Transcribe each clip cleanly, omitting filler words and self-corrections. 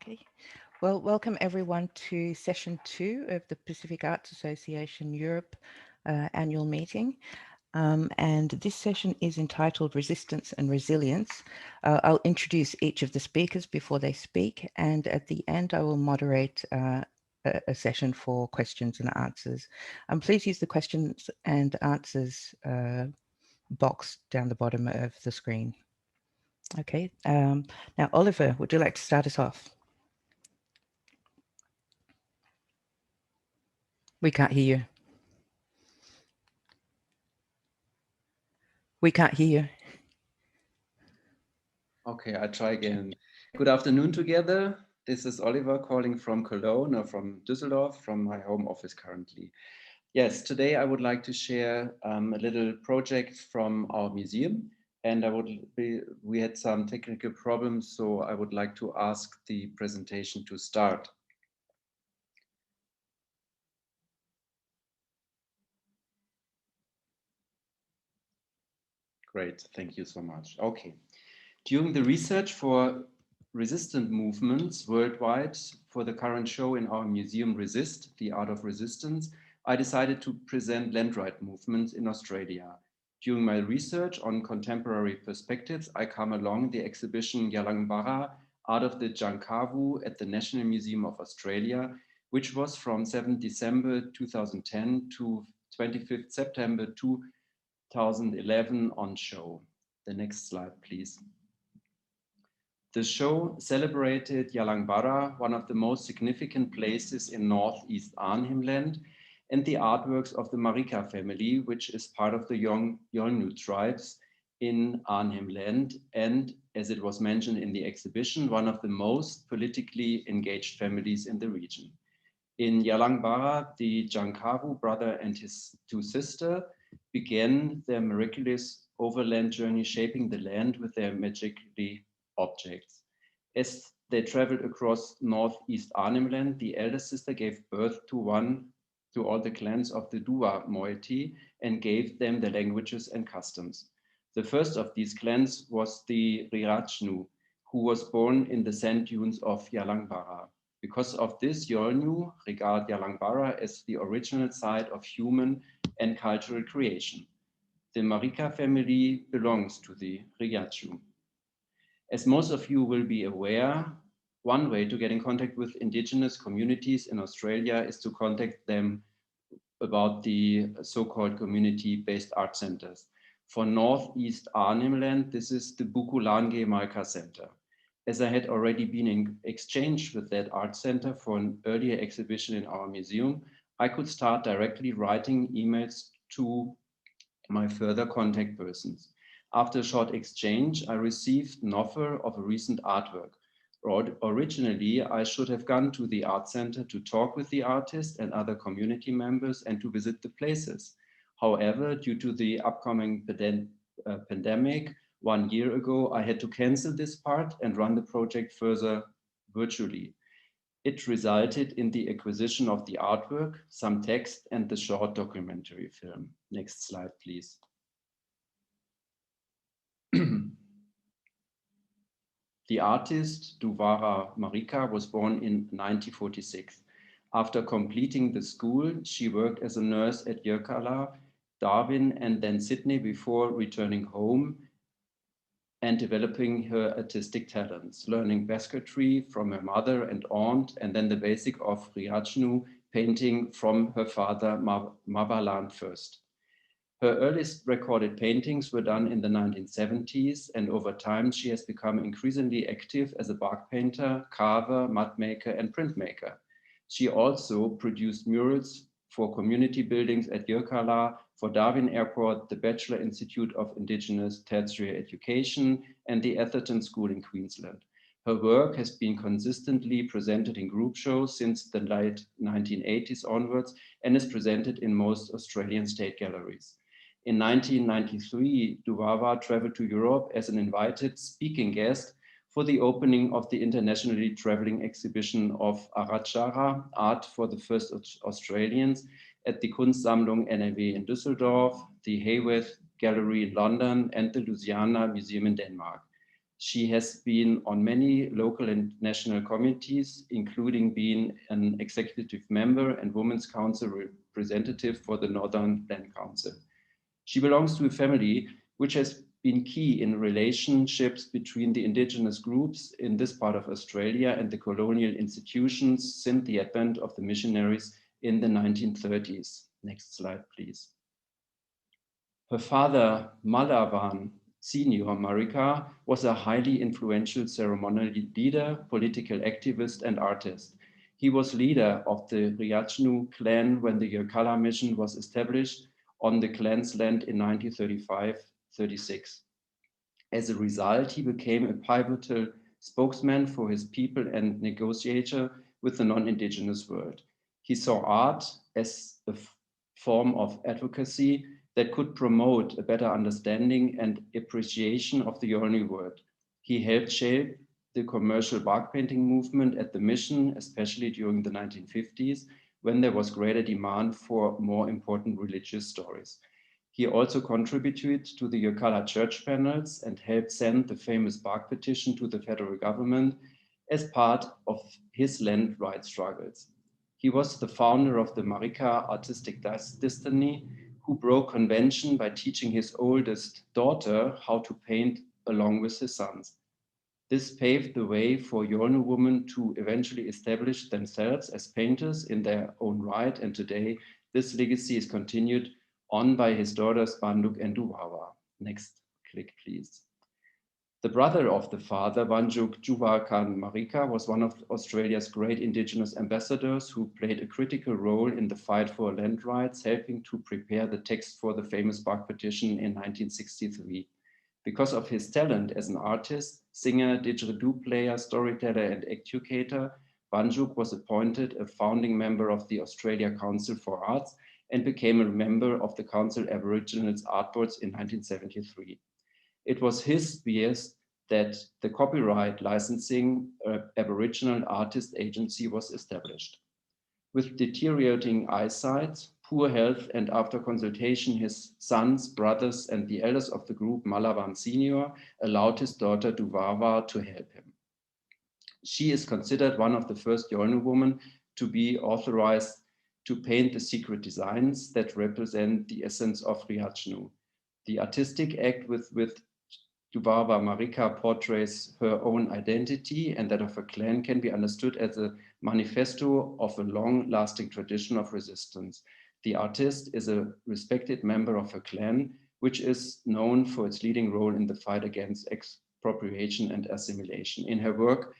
Okay. Well, welcome everyone to session 2 of the Pacific Arts Association Europe annual meeting. And this session is entitled Resistance and Resilience. I'll introduce each of the speakers before they speak, and at the end I will moderate a session for questions and answers. Please use the questions and answers box down the bottom of the screen. Okay, now Oliver, would you like to start us off? We can't hear you. We can't hear you. Okay, I try again. Good afternoon together. This is Oliver calling from Cologne or from Düsseldorf, from my home office currently. Yes, today I would like to share a little project from our museum, and we had some technical problems, so I would like to ask the presentation to start. Great, thank you so much. Okay. During the research for resistant movements worldwide for the current show in our museum Resist, the Art of Resistance, I decided to present land right movements in Australia. During my research on contemporary perspectives, I come along the exhibition Yirrkala, Art of the Djangkavu at the National Museum of Australia, which was from 7 December 2010 to 25th September 2011 on show. The next slide, please. The show celebrated Yirrkala, one of the most significant places in northeast Arnhem Land, and the artworks of the Marika family, which is part of the Yolngu tribes in Arnhem Land, and, as it was mentioned in the exhibition, one of the most politically engaged families in the region. In Yirrkala, the Djangkavu brother and his two sisters began their miraculous overland journey, shaping the land with their magically objects. As they traveled across northeast Arnhem Land, the elder sister gave birth to all the clans of the Duwa moiety and gave them the languages and customs. The first of these clans was the Rirachnu, who was born in the sand dunes of Yirrkala. Because of this, Yolngu regard Yirrkala as the original site of human and cultural creation. The Marika family belongs to the Rirachnu. As most of you will be aware, one way to get in contact with indigenous communities in Australia is to contact them about the so-called community-based art centers. For Northeast Arnhem Land, this is the Bukulange Marika Center. As I had already been in exchange with that art center for an earlier exhibition in our museum, I could start directly writing emails to my further contact persons. After a short exchange, I received an offer of a recent artwork. Originally, I should have gone to the art center to talk with the artist and other community members and to visit the places. However, due to the upcoming pandemic 1 year ago, I had to cancel this part and run the project further virtually. It resulted in the acquisition of the artwork, some text, and the short documentary film. Next slide, please. The artist Duvara Marika was born in 1946. After completing the school, she worked as a nurse at Yirrkala, Darwin, and then Sydney before returning home and developing her artistic talents, learning basketry from her mother and aunt, and then the basic of Rirachnu painting from her father, Mavalan first. Her earliest recorded paintings were done in the 1970s, and over time she has become increasingly active as a bark painter, carver, mud maker, and printmaker. She also produced murals for community buildings at Yirrkala, for Darwin Airport, the Batchelor Institute of Indigenous Tertiary Education, and the Atherton School in Queensland. Her work has been consistently presented in group shows since the late 1980s onwards and is presented in most Australian state galleries. In 1993, Duvara traveled to Europe as an invited speaking guest for the opening of the internationally traveling exhibition of Arachara, Art for the First Australians, at the Kunstsammlung NRW in Düsseldorf, the Haworth Gallery in London, and the Louisiana Museum in Denmark. She has been on many local and national committees, including being an executive member and Women's Council representative for the Northern Land Council. She belongs to a family which has been key in relationships between the indigenous groups in this part of Australia and the colonial institutions since the advent of the missionaries in the 1930s. Next slide, please. Her father, Malavan Senior Marika, was a highly influential ceremonial leader, political activist, and artist. He was leader of the Rautenstrauch clan when the Yirrkala mission was established on the clan's land in 1935-36. As a result, he became a pivotal spokesman for his people and negotiator with the non-indigenous world. He saw art as a form of advocacy that could promote a better understanding and appreciation of the Yolngu world. He helped shape the commercial bark painting movement at the mission, especially during the 1950s, when there was greater demand for more important religious stories. He also contributed to the Yirrkala church panels and helped send the famous bark petition to the federal government as part of his land rights struggles. He was the founder of the Marika Artistic Destiny, who broke convention by teaching his oldest daughter how to paint along with his sons. This paved the way for Yolngu women to eventually establish themselves as painters in their own right, and today this legacy is continued on by his daughters Banduk and Duwawa. Next click, please. The brother of the father, Vanjuk Juwakan Marika, was one of Australia's great Indigenous ambassadors who played a critical role in the fight for land rights, helping to prepare the text for the famous bark petition in 1963. Because of his talent as an artist, singer, didgeridoo player, storyteller, and educator, Vanjuk was appointed a founding member of the Australia Council for Arts and became a member of the Council Aboriginals Art Boards in 1973. It was his behest that the copyright licensing Aboriginal Artist Agency was established. With deteriorating eyesight, poor health, and after consultation, his sons, brothers, and the elders of the group, Malavan Senior, allowed his daughter Duwawa to help him. She is considered one of the first Yolngu women to be authorized to paint the secret designs that represent the essence of Rautenstrauch. The artistic act with Duwawa Marika portrays her own identity and that of her clan can be understood as a manifesto of a long-lasting tradition of resistance. The artist is a respected member of her clan, which is known for its leading role in the fight against expropriation and assimilation. In her work,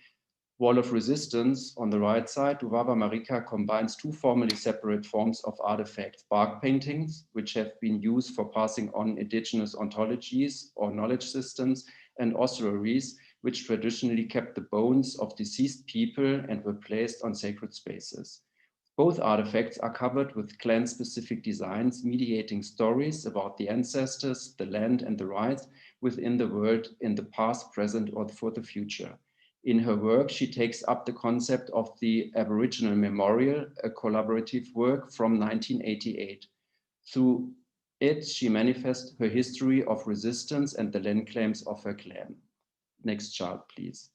Wall of Resistance, on the right side, Duwawa Marika combines two formally separate forms of artifacts: bark paintings, which have been used for passing on indigenous ontologies or knowledge systems, and ossuaries, which traditionally kept the bones of deceased people and were placed on sacred spaces. Both artifacts are covered with clan-specific designs, mediating stories about the ancestors, the land, and the rights within the world in the past, present, or for the future. In her work, she takes up the concept of the Aboriginal Memorial, a collaborative work from 1988. Through it, she manifests her history of resistance and the land claims of her clan. Next chart, please.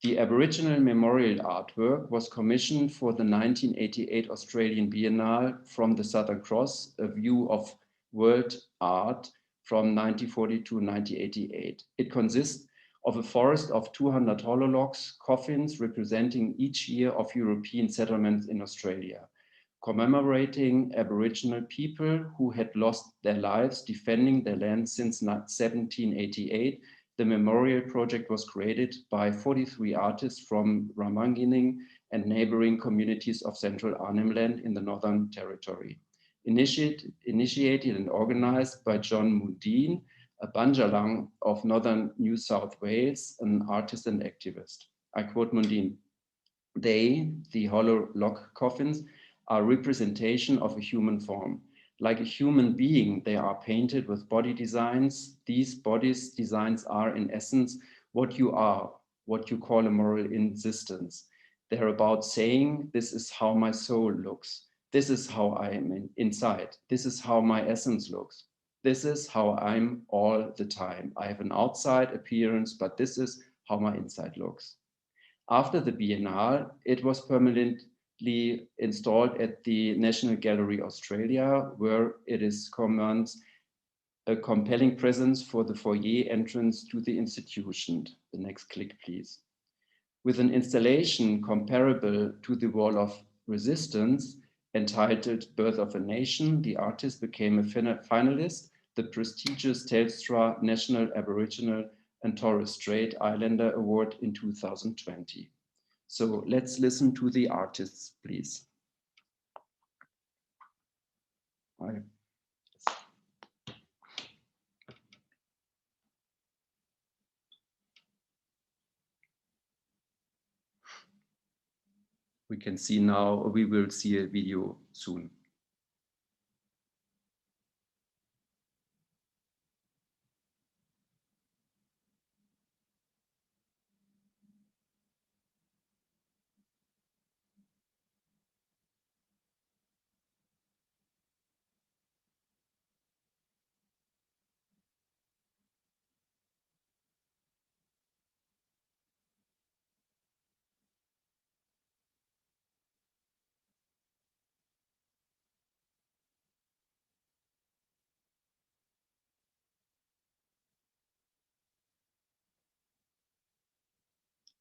The Aboriginal Memorial artwork was commissioned for the 1988 Australian Biennale from the Southern Cross, a view of world art from 1940 to 1988. It consists of a forest of 200 holologs, coffins representing each year of European settlements in Australia, commemorating Aboriginal people who had lost their lives defending their land since 1788. The memorial project was created by 43 artists from Remaking and neighboring communities of central Arnhem Land in the Northern Territory. Initiated and organized by John Mundine, a Banjalang of northern New South Wales, an artist and activist. I quote Mundine: "They, the hollow log coffins, are representation of a human form. Like a human being, they are painted with body designs. These bodies designs are in essence what you are, what you call a moral existence. They're about saying, this is how my soul looks. This is how I am inside. This is how my essence looks. This is how I'm all the time. I have an outside appearance, but this is how my inside looks. After the Biennale, it was permanently installed at the National Gallery Australia, where it commands a compelling presence for the foyer entrance to the institution. The next click, please. With an installation comparable to the Wall of Resistance, entitled Birth of a Nation, the artist became a finalist, the prestigious Telstra National Aboriginal and Torres Strait Islander Award in 2020. So let's listen to the artists, please. Hi. We can see now, we will see a video soon.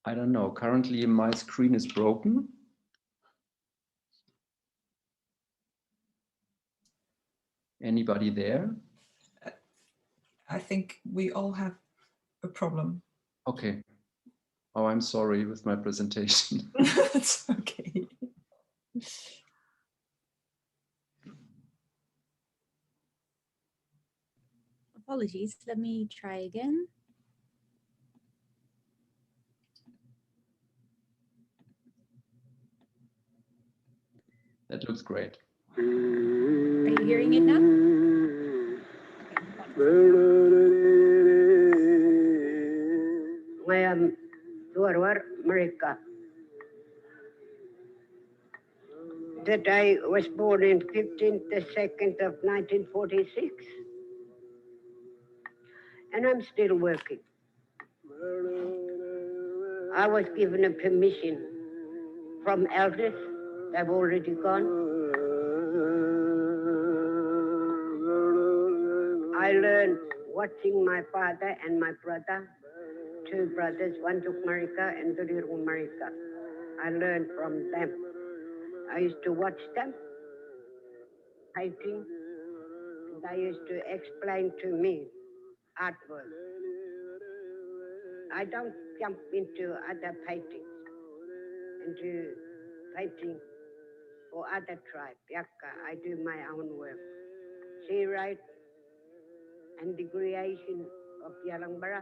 I don't know, currently my screen is broken. Anybody there? I think we all have a problem. Okay. Oh, I'm sorry with my presentation. It's okay. Apologies, let me try again. That looks great. Are you hearing it now? I am Suarwar Marika. That I was born in 15th the 2nd of 1946. And I'm still working. I was given a permission from elders. They've already gone. I learned watching my father and my brother, two brothers, one took Marika and the little Marika. I learned from them. I used to watch them painting, and they used to explain to me artwork. I don't jump into other paintings, into painting for other tribes. Yirrkala, I do my own work. She writes and the creation of Yalambara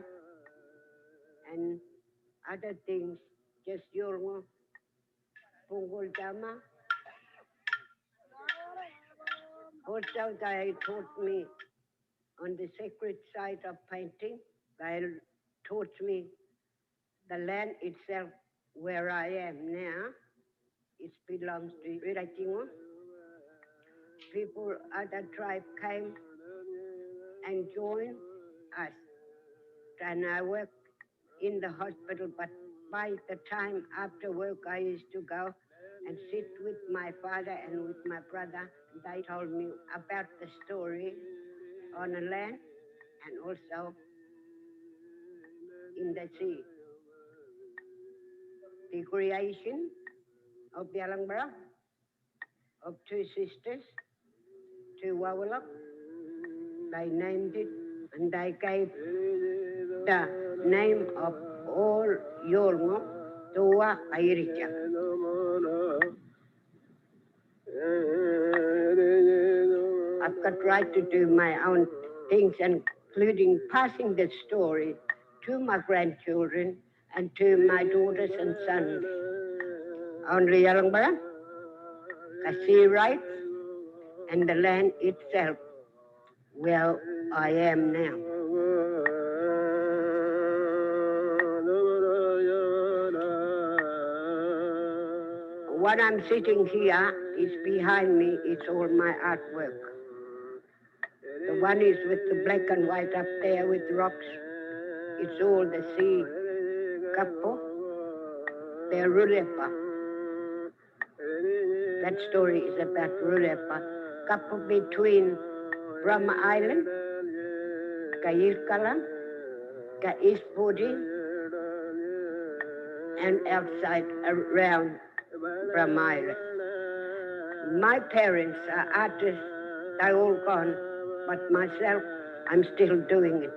and other things, just Yolngu, Pungul Dama. Also, they taught me on the sacred side of painting. They taught me the land itself where I am now. It belongs to Remaking. People, other tribe came and joined us. And I worked in the hospital, but by the time after work, I used to go and sit with my father and with my brother. They told me about the story on the land and also in the sea. The creation of Yalambara, of two sisters, two Wawalak. They named it and they gave the name of all Yolngu Tua Airicha. I've got right to do my own things, including passing the story to my grandchildren and to my daughters and sons. Only Yalambara, the sea rights, and the land itself, where I am now. What I'm sitting here is behind me, it's all my artwork. The The one is with the black and white up there with rocks. It's all the sea. Kapo, they're Rulepa. That story is about Rulepa. Kapo between Brahma Island, ka Yirrkala, ka East Pudi, and outside around Brahma Island. My parents are artists, they're all gone, but myself, I'm still doing it.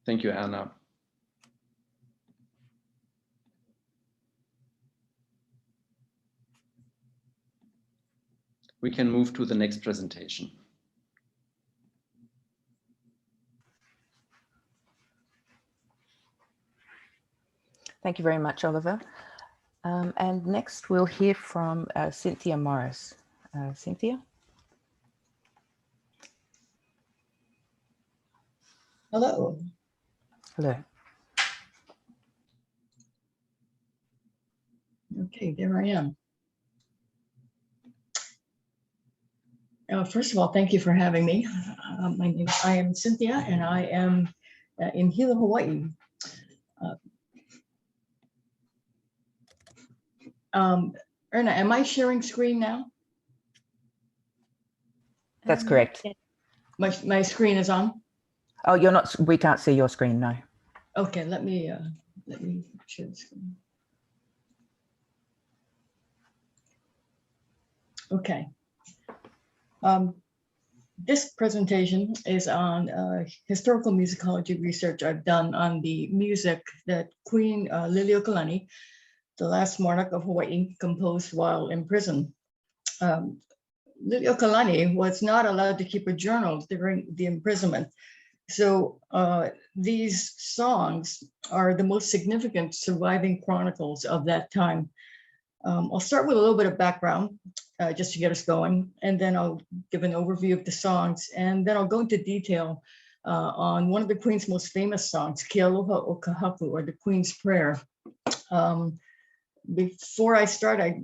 Thank you, Anna. We can move to the next presentation. Thank you very much, Oliver. And next we'll hear from Cynthia Morris. Cynthia? Hello. Hello. Okay, there I am. First of all, thank you for having me. I am Cynthia, and I am in Hilo, Hawaii. Erna, am I sharing screen now? That's correct. My screen is on? Oh, you're not, we can't see your screen, no. Okay, let me share the screen. Okay. This presentation is on historical musicology research I've done on the music that Queen Liliʻuokalani, the last monarch of Hawaii, composed while in prison. Liliʻuokalani was not allowed to keep a journal during the imprisonment. So these songs are the most significant surviving chronicles of that time. I'll start with a little bit of background just to get us going, and then I'll give an overview of the songs, and then I'll go into detail on one of the Queen's most famous songs, Ke Aloha o Kahaku, or the Queen's Prayer. Before I start, I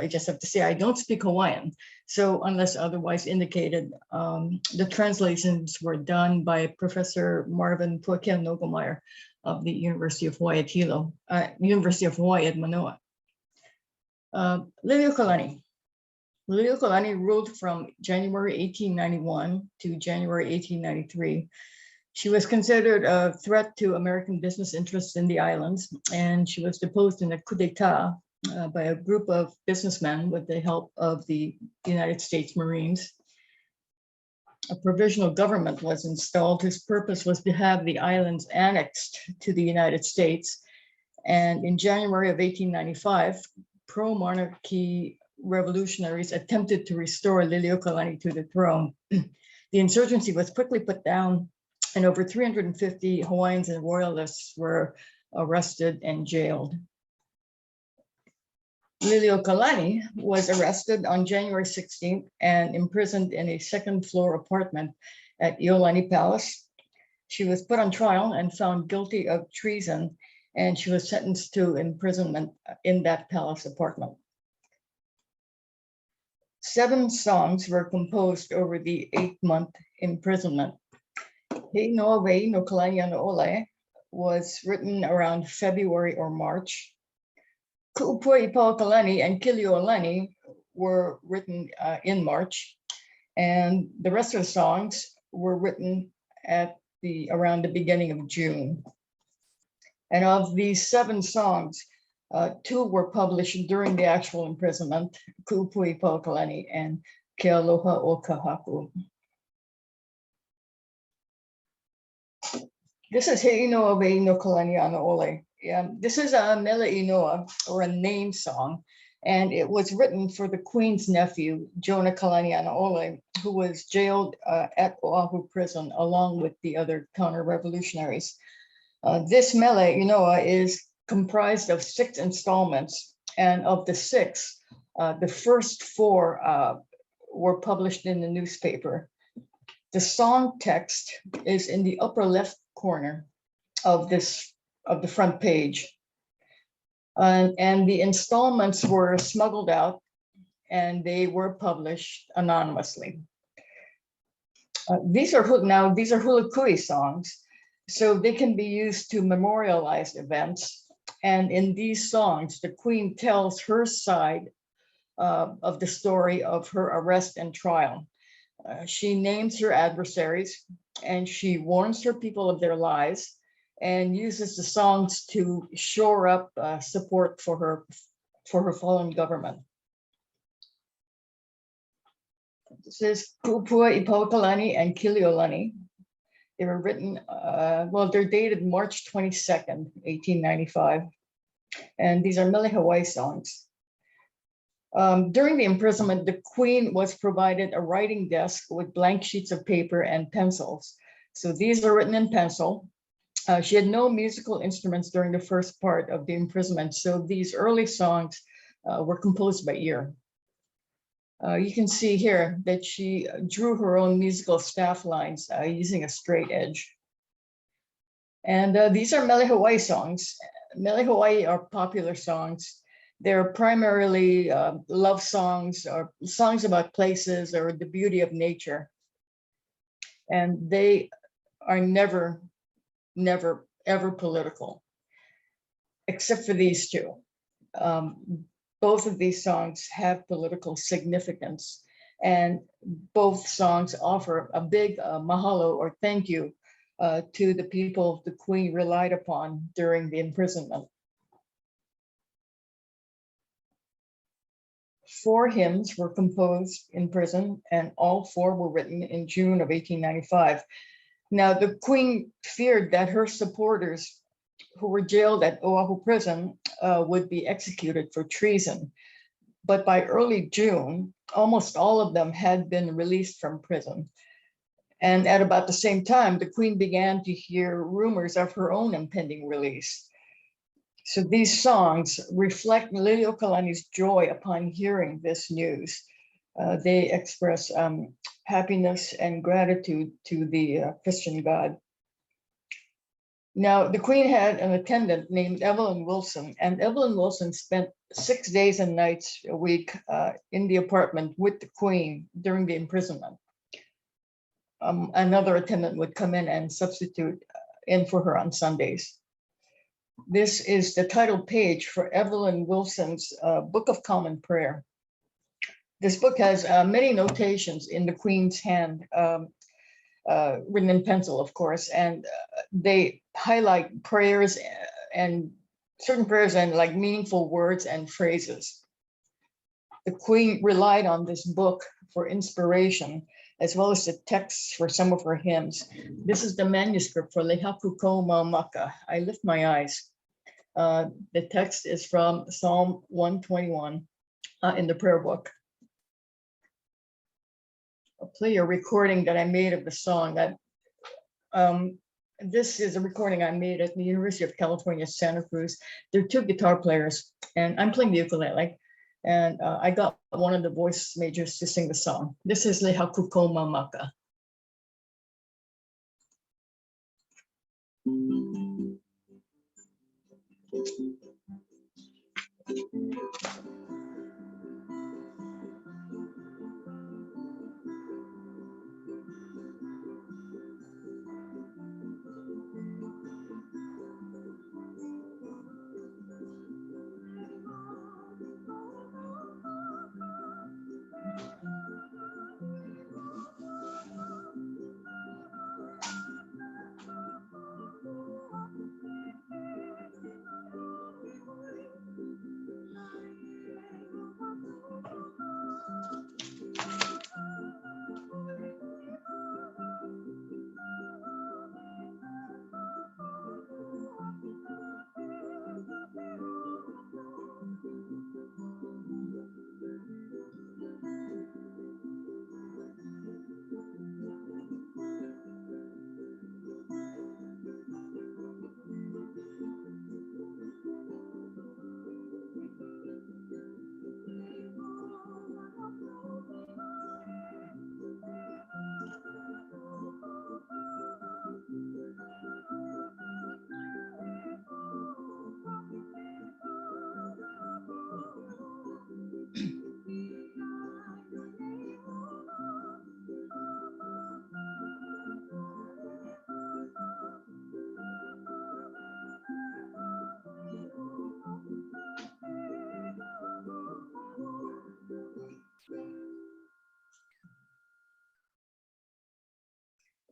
just have to say I don't speak Hawaiian. So unless otherwise indicated, the translations were done by Professor Marvin Puakea Nogemeyer of the University of Hawaii at Hilo, University of Hawaii at Manoa. Liliʻuokalani. Liliʻuokalani ruled from January 1891 to January 1893. She was considered a threat to American business interests in the islands, and she was deposed in a coup d'etat by a group of businessmen with the help of the United States Marines. A provisional government was installed whose purpose was to have the islands annexed to the United States. And in January of 1895, pro-monarchy revolutionaries attempted to restore Liliʻuokalani to the throne. The insurgency was quickly put down, and over 350 Hawaiians and royalists were arrested and jailed. Liliʻuokalani was arrested on January 16th and imprisoned in a second-floor apartment at Iolani Palace. She was put on trial and found guilty of treason, and she was sentenced to imprisonment in that palace apartment. 7 songs were composed over the 8-month imprisonment. He no Wei no Kalani ano Ole was written around February or March. Ku'upui Paukalani and Kiliʻuokalani were written in March, and the rest of the songs were written at around the beginning of June. And of these 7 songs, 2 were published during the actual imprisonment, Ku'upui Paukalani and Ke Aloha o Kahaku. This is He Inoa Wei no Kalani ano Ole. This is a mele inoa, or a name song, And it was written for the Queen's nephew, Yirrkala, who was jailed at Oahu prison along with the other counter-revolutionaries. This mele inoa is comprised of 6 installments, and of the 6, the first 4 were published in the newspaper. The song text is in the upper left corner of the front page. And the installments were smuggled out and they were published anonymously. These are hula kui songs, so they can be used to memorialize events. And in these songs, the Queen tells her side of the story of her arrest and trial. She names her adversaries and she warns her people of their lies and uses the songs to shore up support for her fallen government. This is Pupua Ipokalani and Kiliolani. They were written, they're dated March 22nd, 1895. And these are mele Hawaii songs. During the imprisonment, the Queen was provided a writing desk with blank sheets of paper and pencils. So these are written in pencil. She had no musical instruments during the first part of the imprisonment, so these early songs were composed by ear. You can see here that she drew her own musical staff lines using a straight edge. And these are mele Hawaii songs. Mele Hawaii are popular songs. They're primarily love songs or songs about places or the beauty of nature. And they are never, ever political, except for these 2. Both of these songs have political significance, and both songs offer a big mahalo or thank you to the people the Queen relied upon during the imprisonment. 4 hymns were composed in prison, and all 4 were written in June of 1895. Now, the Queen feared that her supporters who were jailed at Oahu prison would be executed for treason. But by early June, almost all of them had been released from prison. And at about the same time, the Queen began to hear rumors of her own impending release. So these songs reflect Liliʻuokalani's joy upon hearing this news. They express happiness and gratitude to the Christian God. Now, the Queen had an attendant named Evelyn Wilson, and Evelyn Wilson spent 6 days and nights a week in the apartment with the Queen during the imprisonment. Another attendant would come in and substitute in for her on Sundays. This is the title page for Evelyn Wilson's Book of Common Prayer. This book has many notations in the Queen's hand, written in pencil, of course, and they highlight prayers and certain prayers and like meaningful words and phrases. The Queen relied on this book for inspiration, as well as the texts for some of her hymns. This is the manuscript for Lehaku Ko Maumaka, I Lift My Eyes. The text is from Psalm 121 in the prayer book. I'll play a recording that I made of the song. This is a recording I made at the University of California, Santa Cruz. There are 2 guitar players, and I'm playing the ukulele. And I got one of the voice majors to sing the song. This is Lehaku Ko Maumaka.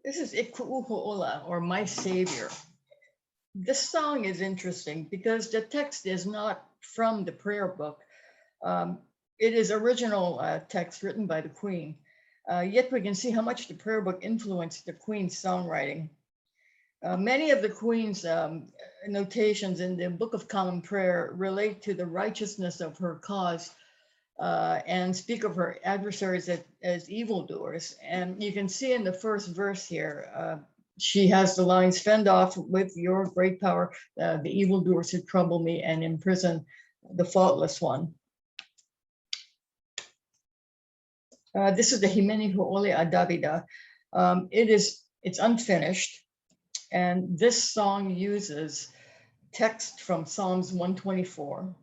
This is Iku'uho'ola, or My Savior. This song is interesting because the text is not from the prayer book. It is original text written by the Queen. Yet we can see how much the prayer book influenced the Queen's songwriting. Many of the Queen's notations in the Book of Common Prayer relate to the righteousness of her cause and speak of her adversaries as evildoers. And you can see in the first verse here, she has the lines, "Fend off with your great power the evildoers who trouble me and imprison the faultless one." This is the Himeni Ho'ole Adabida. It's unfinished. And this song uses text from Psalms 124.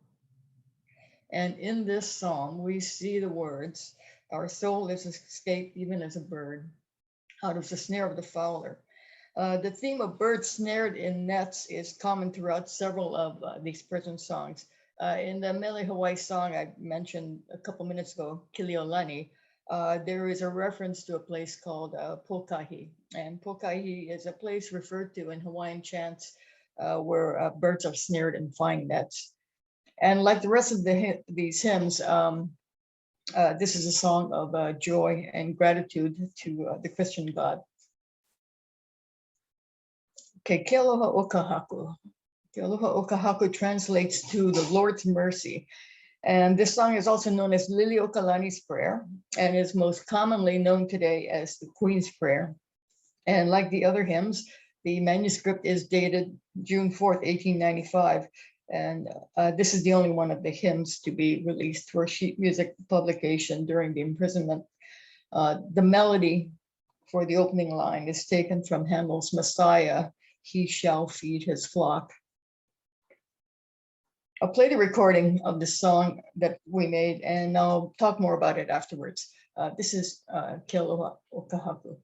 And in this psalm, we see the words, "Our soul is escaped even as a bird out of the snare of the fowler." The theme of birds snared in nets is common throughout several of these prison songs. In the Mele Hawaii song I mentioned a couple minutes ago, Kiliolani, there is a reference to a place called Pokahi. And Pokahi is a place referred to in Hawaiian chants where birds are snared in fine nets. And like the rest of these hymns, this is a song of joy and gratitude to the Christian God. Okay, Ke Aloha o Kahaku. Ke Aloha o Kahaku translates to the Lord's mercy. And this song is also known as Liliʻuokalani's prayer and is most commonly known today as the Queen's Prayer. And like the other hymns, the manuscript is dated June 4th, 1895. And this is the only one of the hymns to be released for sheet music publication during the imprisonment. The melody for the opening line is taken from Handel's Messiah, "He shall feed his flock." I'll play the recording of the song that we made, and I'll talk more about it afterwards. This is Ke Aloha o Kahaku.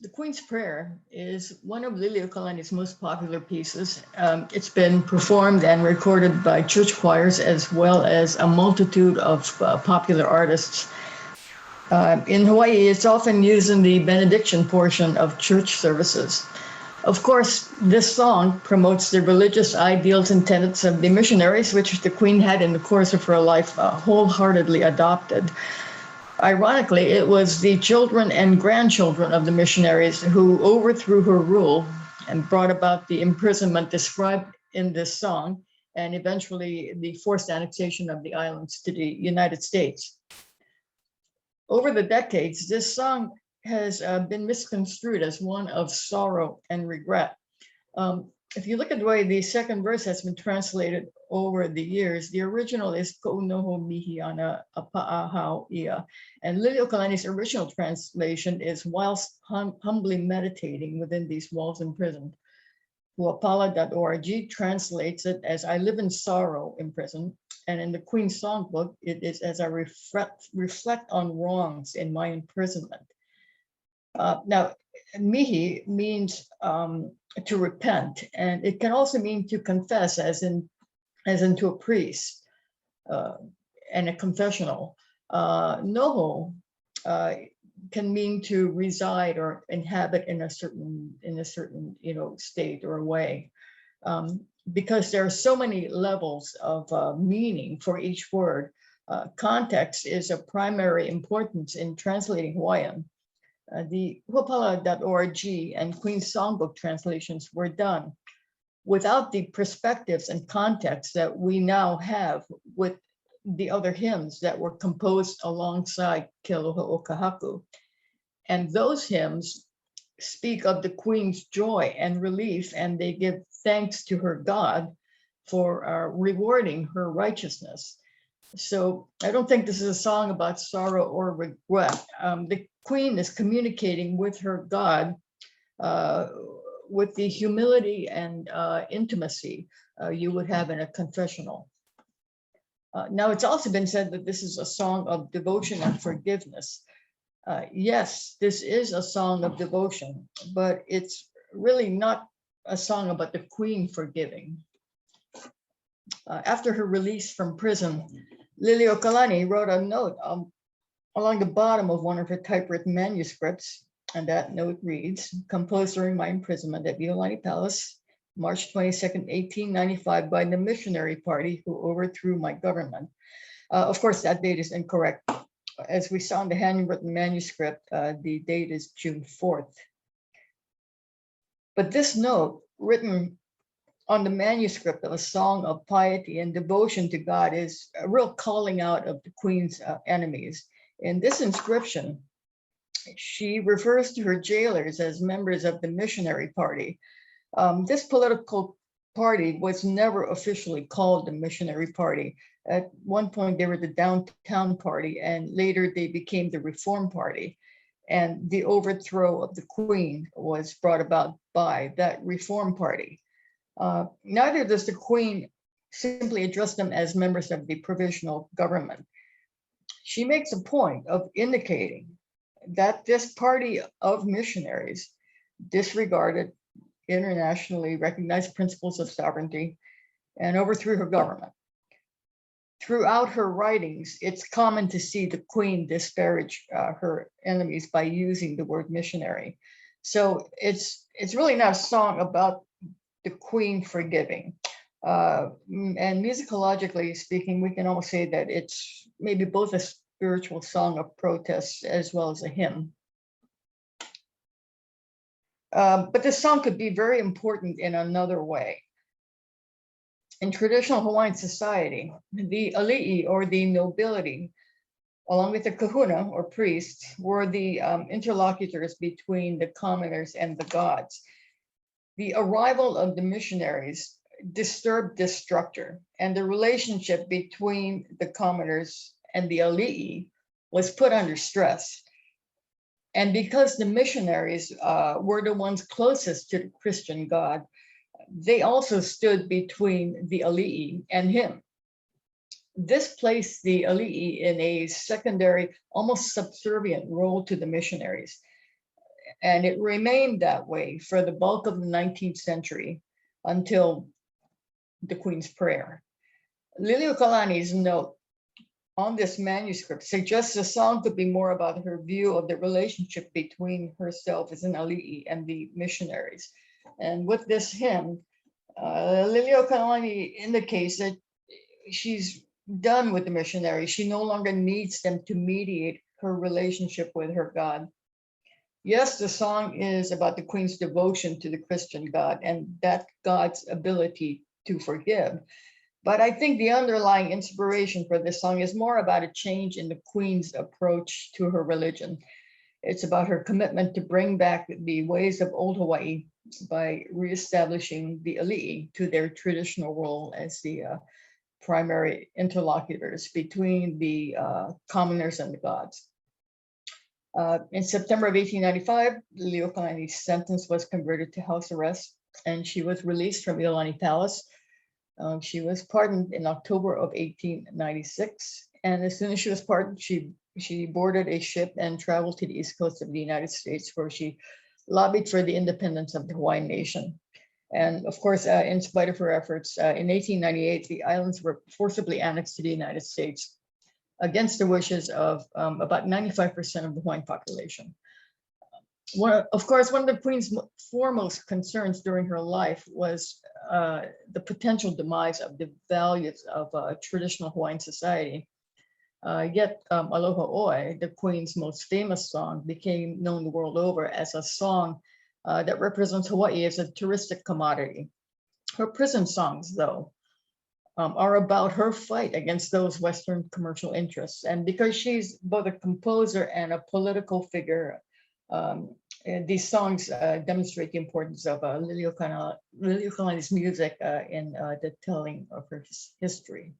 The Queen's Prayer is one of Liliʻuokalani's most popular pieces. It's been performed and recorded by church choirs as well as a multitude of popular artists. In Hawaii, it's often used in the benediction portion of church services. Of course, this song promotes the religious ideals and tenets of the missionaries, which the Queen had in the course of her life wholeheartedly adopted. Ironically, it was the children and grandchildren of the missionaries who overthrew her rule and brought about the imprisonment described in this song, and eventually the forced annexation of the islands to the United States. Over the decades, this song has been misconstrued as one of sorrow and regret. If you look at the way the second verse has been translated over the years, the original is Kounoho mihi ana apa'ahau ia, and Liliʻuokalani's original translation is whilst humbly meditating within these walls imprisoned. Huapala.org translates it as I live in sorrow in prison, and in the Queen's Songbook, it is as I reflect on wrongs in my imprisonment. Now, mihi means to repent, and it can also mean to confess, as into a priest and a confessional. Noho can mean to reside or inhabit in a certain state or way, because there are so many levels of meaning for each word. Context is of primary importance in translating Hawaiian. The huapala.org and Queen's Songbook translations were done without the perspectives and context that we now have with the other hymns that were composed alongside Kealoha o Kahaku. And those hymns speak of the Queen's joy and relief, and they give thanks to her God for rewarding her righteousness. So I don't think this is a song about sorrow or regret. The Queen is communicating with her God with the humility and intimacy you would have in a confessional. Now, it's also been said that this is a song of devotion and forgiveness. Yes, this is a song of devotion, but it's really not a song about the Queen forgiving. After her release from prison, Liliʻuokalani wrote a note along the bottom of one of her typewritten manuscripts, and that note reads, composed during my imprisonment at Iolani Palace, March 22nd, 1895, by the missionary party who overthrew my government. Of course, that date is incorrect. As we saw in the handwritten manuscript, the date is June 4th. But this note, written on the manuscript of a song of piety and devotion to God, is a real calling out of the Queen's enemies. In this inscription, she refers to her jailers as members of the missionary party. This political party was never officially called the missionary party. At one point, they were the Downtown Party, and later they became the Reform Party. And the overthrow of the Queen was brought about by that Reform Party. Neither does the Queen simply address them as members of the provisional government. She makes a point of indicating that this party of missionaries disregarded internationally recognized principles of sovereignty and overthrew her government. Throughout her writings, it's common to see the Queen disparage her enemies by using the word missionary. So it's really not a song about the Queen forgiving. And musicologically speaking, we can almost say that it's maybe both a spiritual song of protest as well as a hymn. But this song could be very important in another way. In traditional Hawaiian society, the ali'i, or the nobility, along with the kahuna or priests, were the interlocutors between the commoners and the gods. The arrival of the missionaries disturbed this structure, and the relationship between the commoners and the ali'i was put under stress. And because the missionaries were the ones closest to the Christian God, they also stood between the ali'i and him. This placed the ali'i in a secondary, almost subservient role to the missionaries. And it remained that way for the bulk of the 19th century until the Queen's prayer. Liliʻuokalani's note on this manuscript suggests the song could be more about her view of the relationship between herself as an ali'i and the missionaries. And with this hymn, Liliʻuokalani indicates that she's done with the missionaries. She no longer needs them to mediate her relationship with her God. Yes, the song is about the Queen's devotion to the Christian God and that God's ability to forgive. But I think the underlying inspiration for this song is more about a change in the Queen's approach to her religion. It's about her commitment to bring back the ways of old Hawaii by reestablishing the ali'i to their traditional role as the primary interlocutors between the commoners and the gods. In September of 1895, Liliʻuokalani's sentence was converted to house arrest, and she was released from Iolani Palace. She was pardoned in October of 1896, and as soon as she was pardoned, she boarded a ship and traveled to the east coast of the United States, where she lobbied for the independence of the Hawaiian nation. And of course, in spite of her efforts, in 1898, the islands were forcibly annexed to the United States against the wishes of about 95% of the Hawaiian population. Of course, one of the Queen's foremost concerns during her life was the potential demise of the values of traditional Hawaiian society. Yet Aloha Oe, the Queen's most famous song, became known the world over as a song that represents Hawaii as a touristic commodity. Her prison songs, though, are about her fight against those Western commercial interests. And because she's both a composer and a political figure, these songs demonstrate the importance of Liliʻuokalani's music in the telling of her history.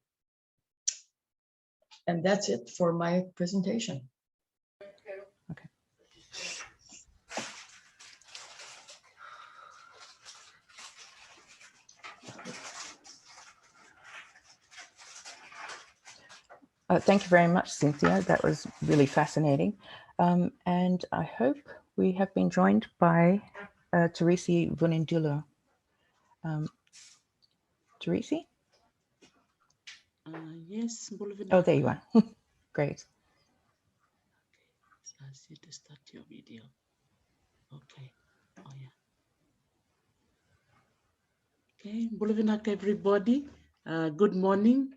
And that's it for my presentation. Okay. Thank you very much, Cynthia. That was really fascinating. And I hope we have been joined by Tarisi Vunidilo. Tarisi? Yes. Oh, there you are. Great. So I see to start your video. Okay. Oh, yeah. Okay. Bulavinaka, everybody. Good morning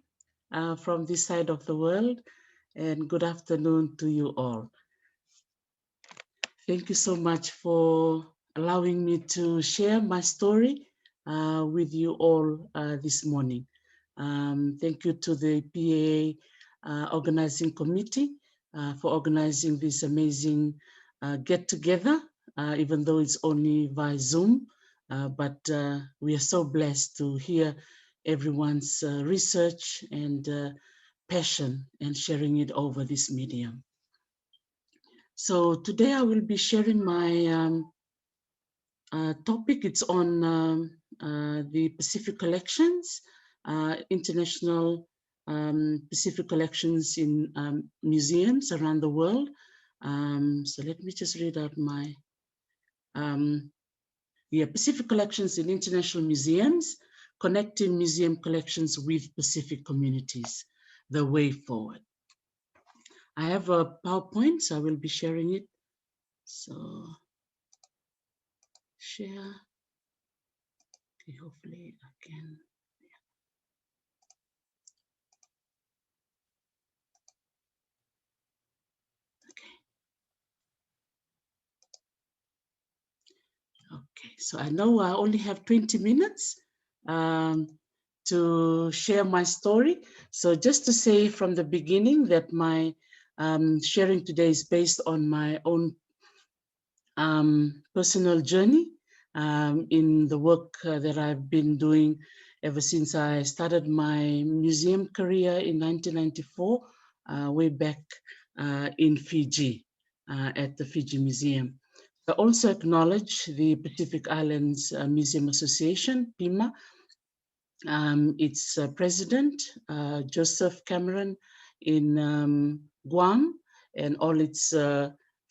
from this side of the world, and good afternoon to you all. Thank you so much for allowing me to share my story with you all this morning. Thank you to the PAA organizing committee for organizing this amazing get together, even though it's only via Zoom, but we are so blessed to hear everyone's research and passion and sharing it over this medium. So today I will be sharing my topic. It's on the Pacific collections, international Pacific collections in museums around the world. So let me just read out my, Pacific collections in international museums, connecting museum collections with Pacific communities, the way forward. I have a PowerPoint, so I will be sharing it. So share. Okay, hopefully I can. Okay, so I know I only have 20 minutes to share my story. So just to say from the beginning that my sharing today is based on my own personal journey in the work that I've been doing ever since I started my museum career in 1994, way back in Fiji, at the Fiji Museum. I also acknowledge the Pacific Islands Museum Association, PIMA, its president, Joseph Cameron in Guam, and all its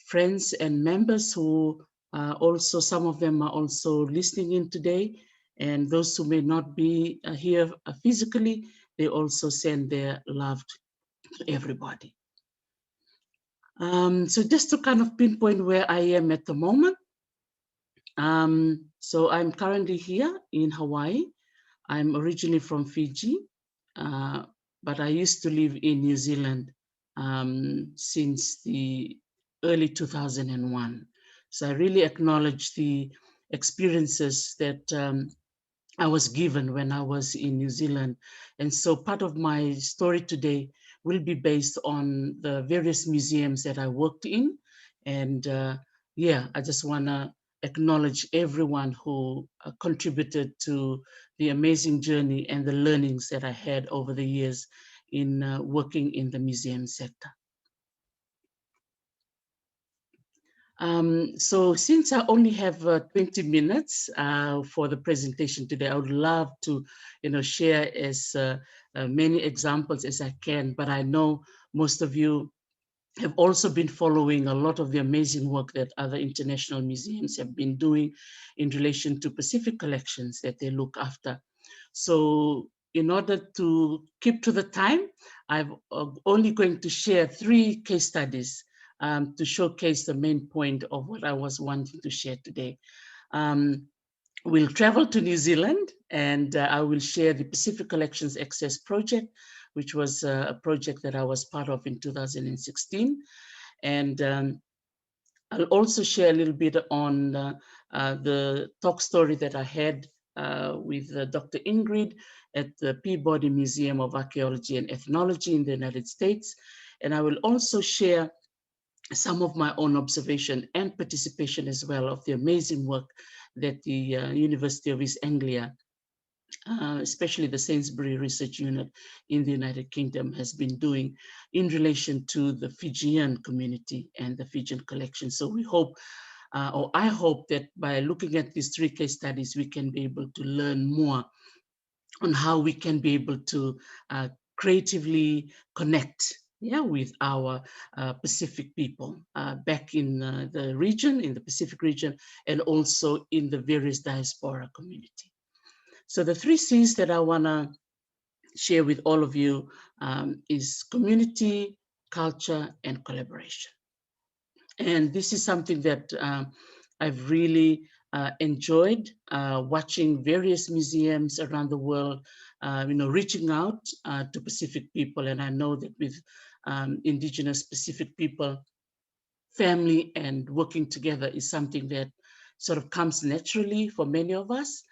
friends and members who also, some of them are also listening in today, and those who may not be here physically, they also send their loved to everybody. So just to kind of pinpoint where I am at the moment. So I'm currently here in Hawaii. I'm originally from Fiji, but I used to live in New Zealand since the early 2001. So I really acknowledge the experiences that I was given when I was in New Zealand. And so part of my story today will be based on the various museums that I worked in. And yeah, I just wanna acknowledge everyone who contributed to the amazing journey and the learnings that I had over the years in working in the museum sector. So since I only have 20 minutes for the presentation today, I would love to, share as many examples as I can, but I know most of you have also been following a lot of the amazing work that other international museums have been doing in relation to Pacific collections that they look after. So in order to keep to the time, I'm only going to share 3 case studies to showcase the main point of what I was wanting to share today. We'll travel to New Zealand, and I will share the Pacific Collections Access Project, which was a project that I was part of in 2016. And I'll also share a little bit on the talk story that I had with Dr. Ingrid at the Peabody Museum of Archaeology and Ethnology in the United States. And I will also share some of my own observation and participation as well of the amazing work that the University of East Anglia, especially the Sainsbury Research Unit in the United Kingdom, has been doing in relation to the Fijian community and the Fijian collection. So we hope, or I hope, that by looking at these 3 case studies, we can be able to learn more on how we can be able to creatively connect with our Pacific people back in the region, in the Pacific region, and also in the various diaspora community. So the 3 C's that I wanna share with all of you is community, culture, and collaboration. And this is something that I've really enjoyed watching various museums around the world, reaching out to Pacific people. And I know that with Indigenous Pacific people, family and working together is something that sort of comes naturally for many of us.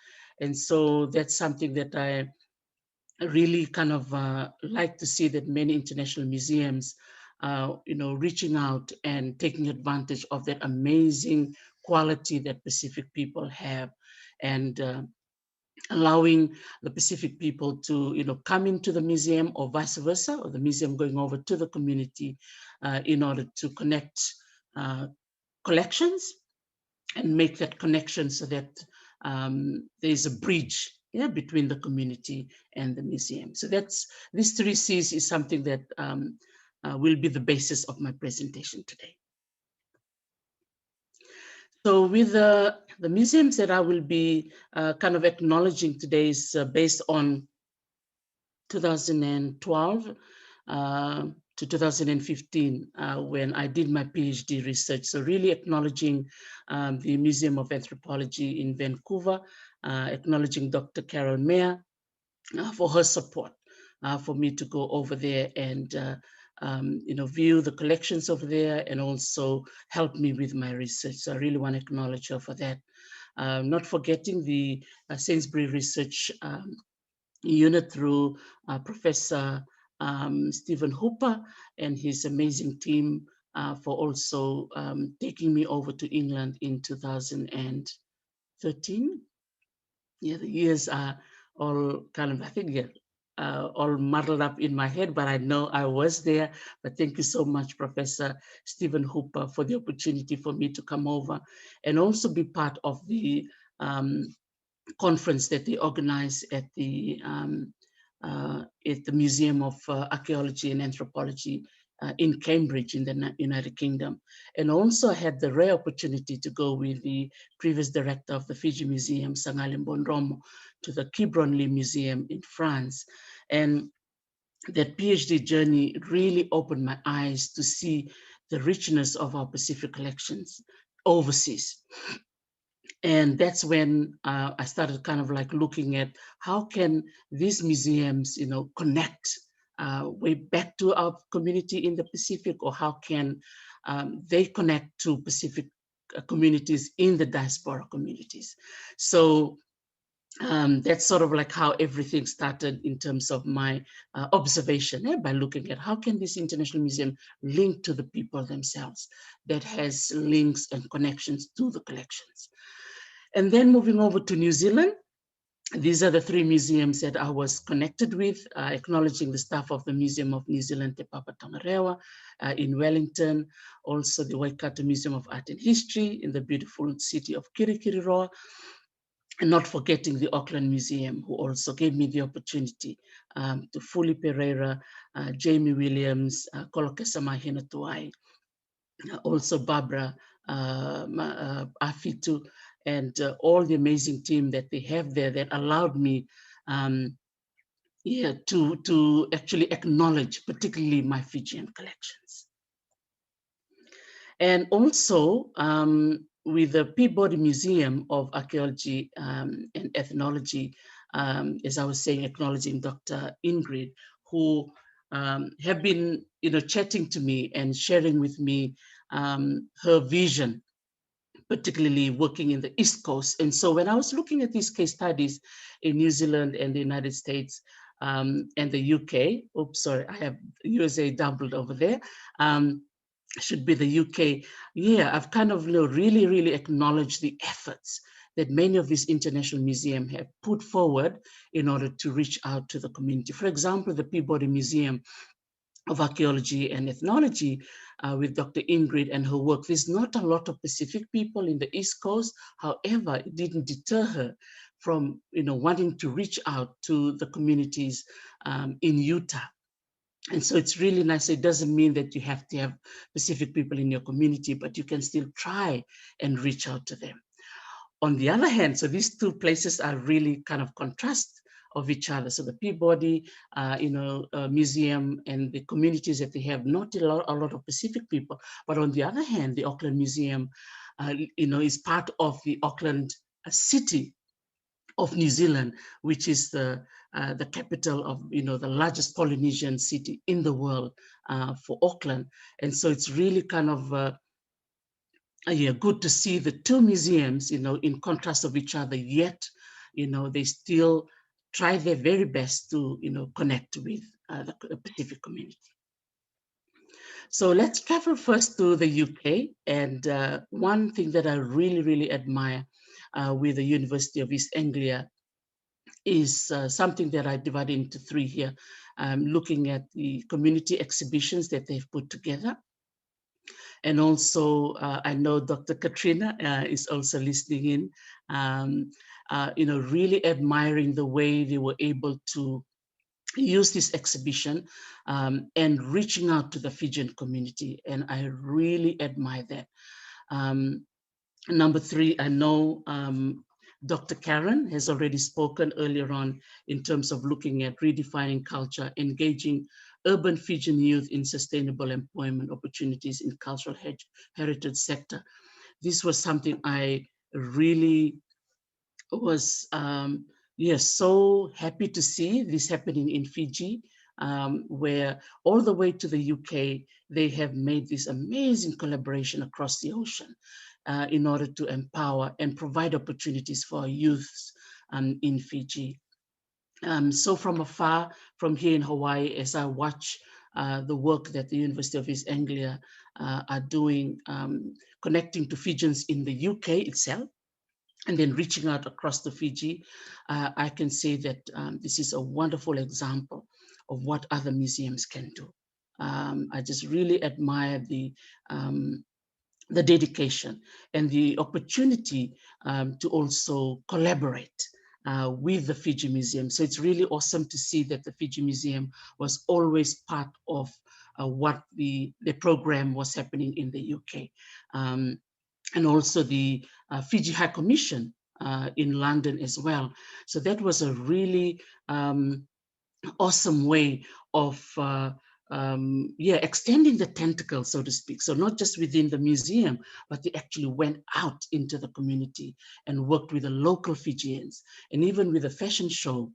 And so that's something that I really kind of like to see, that many international museums, reaching out and taking advantage of that amazing quality that Pacific people have, and allowing the Pacific people to, come into the museum, or vice versa, or the museum going over to the community in order to connect collections and make that connection so that there's a bridge between the community and the museum. So that's, these 3 C's is something that will be the basis of my presentation today. So with the museums that I will be kind of acknowledging today is based on 2012 to 2015, when I did my PhD research. So really acknowledging the Museum of Anthropology in Vancouver, acknowledging Dr. Carol Mayer for her support for me to go over there and view the collections over there, and also help me with my research. So I really want to acknowledge her for that. Not forgetting the Sainsbury Research Unit through Professor Stephen Hooper and his amazing team for also taking me over to England in 2013. Yeah, the years are all kind of, I think, all muddled up in my head, but I know I was there. But thank you so much, Professor Stephen Hooper, for the opportunity for me to come over and also be part of the conference that they organized at the Museum of Archaeology and Anthropology in Cambridge in the United Kingdom. And also had the rare opportunity to go with the previous director of the Fiji Museum, Sangalim Bonromo, to the Quiberon Museum in France. And that PhD journey really opened my eyes to see the richness of our Pacific collections overseas. And that's when I started kind of like looking at how can these museums, connect way back to our community in the Pacific, or how can they connect to Pacific communities in the diaspora communities. So that's sort of like how everything started in terms of my observation, by looking at how can this international museum link to the people themselves, that has links and connections to the collections. And then moving over to New Zealand, these are the 3 museums that I was connected with, acknowledging the staff of the Museum of New Zealand Te Papa Tongarewa in Wellington, also the Waikato Museum of Art and History in the beautiful city of Kirikiriroa, and not forgetting the Auckland Museum, who also gave me the opportunity to Fuli Pereira, Jamie Williams, Kolokesa Mahina Tuai, also Barbara Afitu, and all the amazing team that they have there that allowed me to actually acknowledge particularly my Fijian collections. And also with the Peabody Museum of Archaeology and Ethnology, as I was saying, acknowledging Dr. Ingrid, who have been chatting to me and sharing with me her vision, particularly working in the East Coast. And so when I was looking at these case studies in New Zealand and the United States and the UK, oops, sorry, I have USA doubled over there, should be the UK. Yeah, I've kind of really, really acknowledged the efforts that many of these international museums have put forward in order to reach out to the community. For example, the Peabody Museum of Archaeology and Ethnology with Dr. Ingrid and her work. There's not a lot of Pacific people in the East Coast. However, it didn't deter her from wanting to reach out to the communities in Utah. And so it's really nice. It doesn't mean that you have to have Pacific people in your community, but you can still try and reach out to them. On the other hand, so these 2 places are really kind of contrast of each other. So the Peabody, museum and the communities that they have, not a lot of Pacific people, but on the other hand, the Auckland Museum, is part of the Auckland city of New Zealand, which is the capital of, the largest Polynesian city in the world for Auckland. And so it's really kind of good to see the 2 museums, in contrast of each other, yet, they still try their very best to, connect with the Pacific community. So let's travel first to the UK. And one thing that I really, really admire with the University of East Anglia is something that I divided into 3 here, looking at the community exhibitions that they've put together. And also, I know Dr. Katrina is also listening in, really admiring the way they were able to use this exhibition and reaching out to the Fijian community. And I really admire that. Number 3, I know Dr. Karen has already spoken earlier on in terms of looking at redefining culture, engaging urban Fijian youth in sustainable employment opportunities in cultural heritage sector. This was something I really was so happy to see this happening in Fiji, where all the way to the UK, they have made this amazing collaboration across the ocean in order to empower and provide opportunities for our youths in Fiji. So from afar, from here in Hawaii, as I watch the work that the University of East Anglia are doing, connecting to Fijians in the UK itself, and then reaching out across to Fiji, I can say that this is a wonderful example of what other museums can do. I just really admire the dedication and the opportunity to also collaborate with the Fiji Museum. So it's really awesome to see that the Fiji Museum was always part of what the program was happening in the UK. And also the Fiji High Commission in London as well. So that was a really awesome way of extending the tentacles, so to speak. So not just within the museum, but they actually went out into the community and worked with the local Fijians, and even with a fashion show.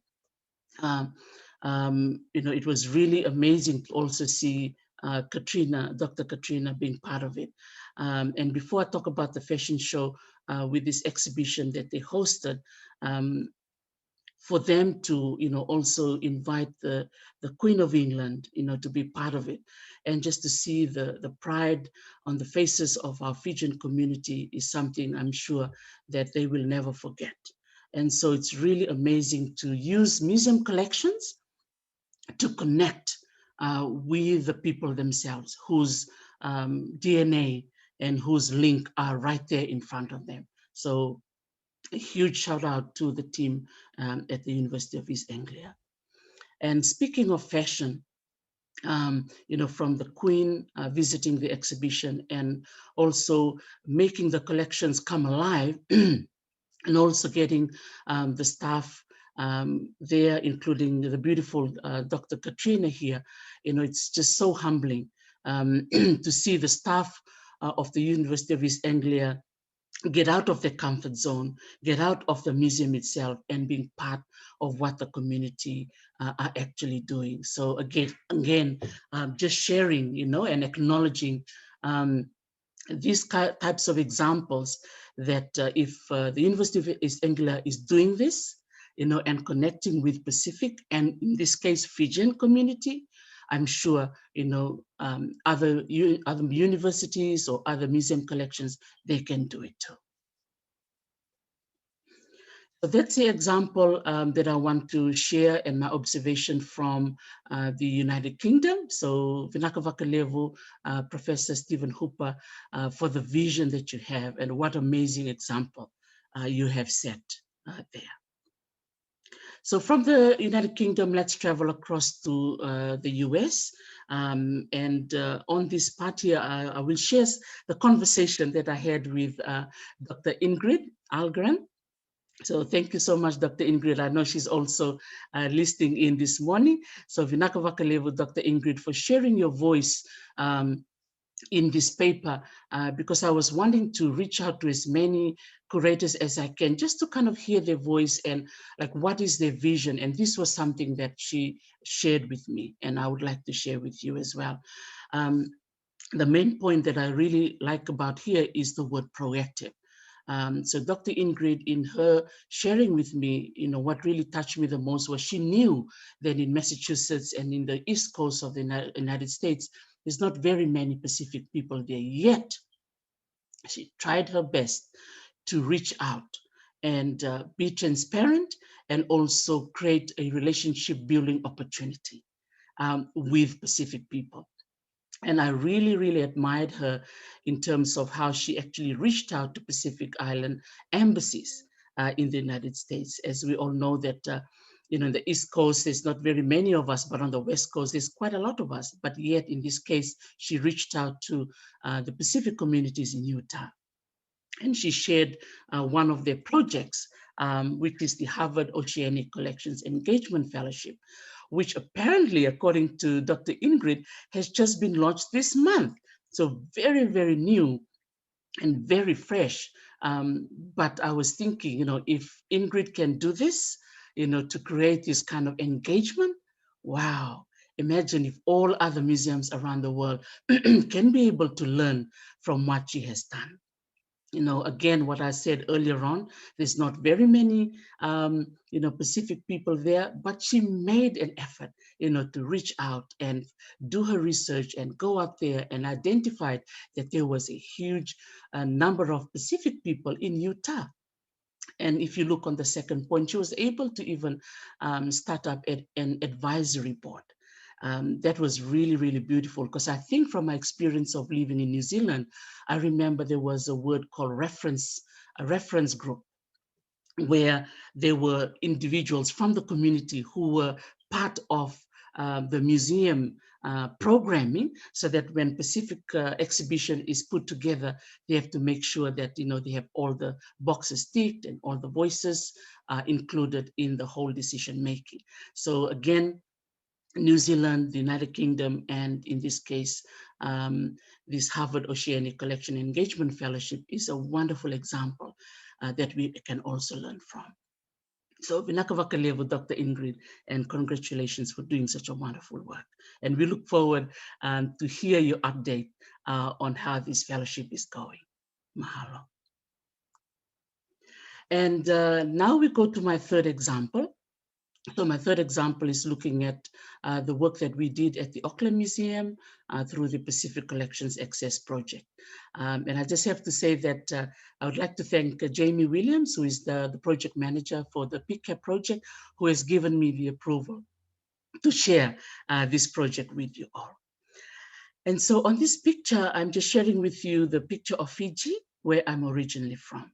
It was really amazing to also see Dr. Katrina being part of it. And before I talk about the fashion show with this exhibition that they hosted, for them to, also invite the Queen of England, to be part of it, and just to see the pride on the faces of our Fijian community is something I'm sure that they will never forget. And so it's really amazing to use museum collections to connect with the people themselves, whose DNA and whose link are right there in front of them. So a huge shout out to the team at the University of East Anglia. And speaking of fashion, from the Queen visiting the exhibition and also making the collections come alive, and also getting the staff there, including the beautiful Dr. Katrina here, it's just so humbling to see the staff of the University of East Anglia get out of their comfort zone, get out of the museum itself, and being part of what the community are actually doing. So again, just sharing, and acknowledging these types of examples that if the University of East Anglia is doing this, and connecting with Pacific, and in this case, Fijian community, I'm sure, other universities or other museum collections, they can do it too. So that's the example that I want to share and my observation from the United Kingdom. So Vinaka Vakalevu, Professor Stephen Hooper, for the vision that you have, and what amazing example you have set there. So from the United Kingdom, let's travel across to the US. On this part here, I will share the conversation that I had with Dr. Ingrid Ahlgren. So thank you so much, Dr. Ingrid. I know she's also listening in this morning. So Vinaka Vakalevu, Dr. Ingrid, for sharing your voice in this paper, because I was wanting to reach out to as many curators as I can, just to kind of hear their voice and like, what is their vision? And this was something that she shared with me, and I would like to share with you as well. The main point that I really like about here is the word proactive. So Dr. Ingrid, in her sharing with me, what really touched me the most was she knew that in Massachusetts and in the East Coast of the United States, there's not very many Pacific people there, yet she tried her best to reach out and be transparent and also create a relationship building opportunity with Pacific people. And I really, really admired her in terms of how she actually reached out to Pacific Island embassies in the United States. As we all know that, in the East Coast, there's not very many of us, but on the West Coast, there's quite a lot of us. But yet, in this case, she reached out to the Pacific communities in Utah. And she shared one of their projects, which is the Harvard Oceanic Collections Engagement Fellowship, which apparently, according to Dr. Ingrid, has just been launched this month. So very, very new and very fresh. But I was thinking, if Ingrid can do this, to create this kind of engagement, wow. Imagine if all other museums around the world can be able to learn from what she has done. Again, what I said earlier on, there's not very many, Pacific people there, but she made an effort, to reach out and do her research and go out there and identified that there was a huge number of Pacific people in Utah. And if you look on the second point, she was able to even start up an advisory board. That was really, really beautiful, because I think from my experience of living in New Zealand, I remember there was a word called a reference group, where there were individuals from the community who were part of the museum programming, so that when Pacific exhibition is put together, they have to make sure that they have all the boxes ticked and all the voices included in the whole decision making. So again, New Zealand, the United Kingdom, and in this case, this Harvard Oceanic Collection Engagement Fellowship is a wonderful example that we can also learn from. So Vinakavakalevu, Dr. Ingrid, and congratulations for doing such a wonderful work. And we look forward to hear your update on how this fellowship is going. Mahalo. And now we go to my third example. So my third example is looking at the work that we did at the Auckland Museum through the Pacific Collections Access Project. And I just have to say that I would like to thank Jamie Williams, who is the project manager for the PCAP project, who has given me the approval to share this project with you all. And so on this picture, I'm just sharing with you the picture of Fiji, where I'm originally from.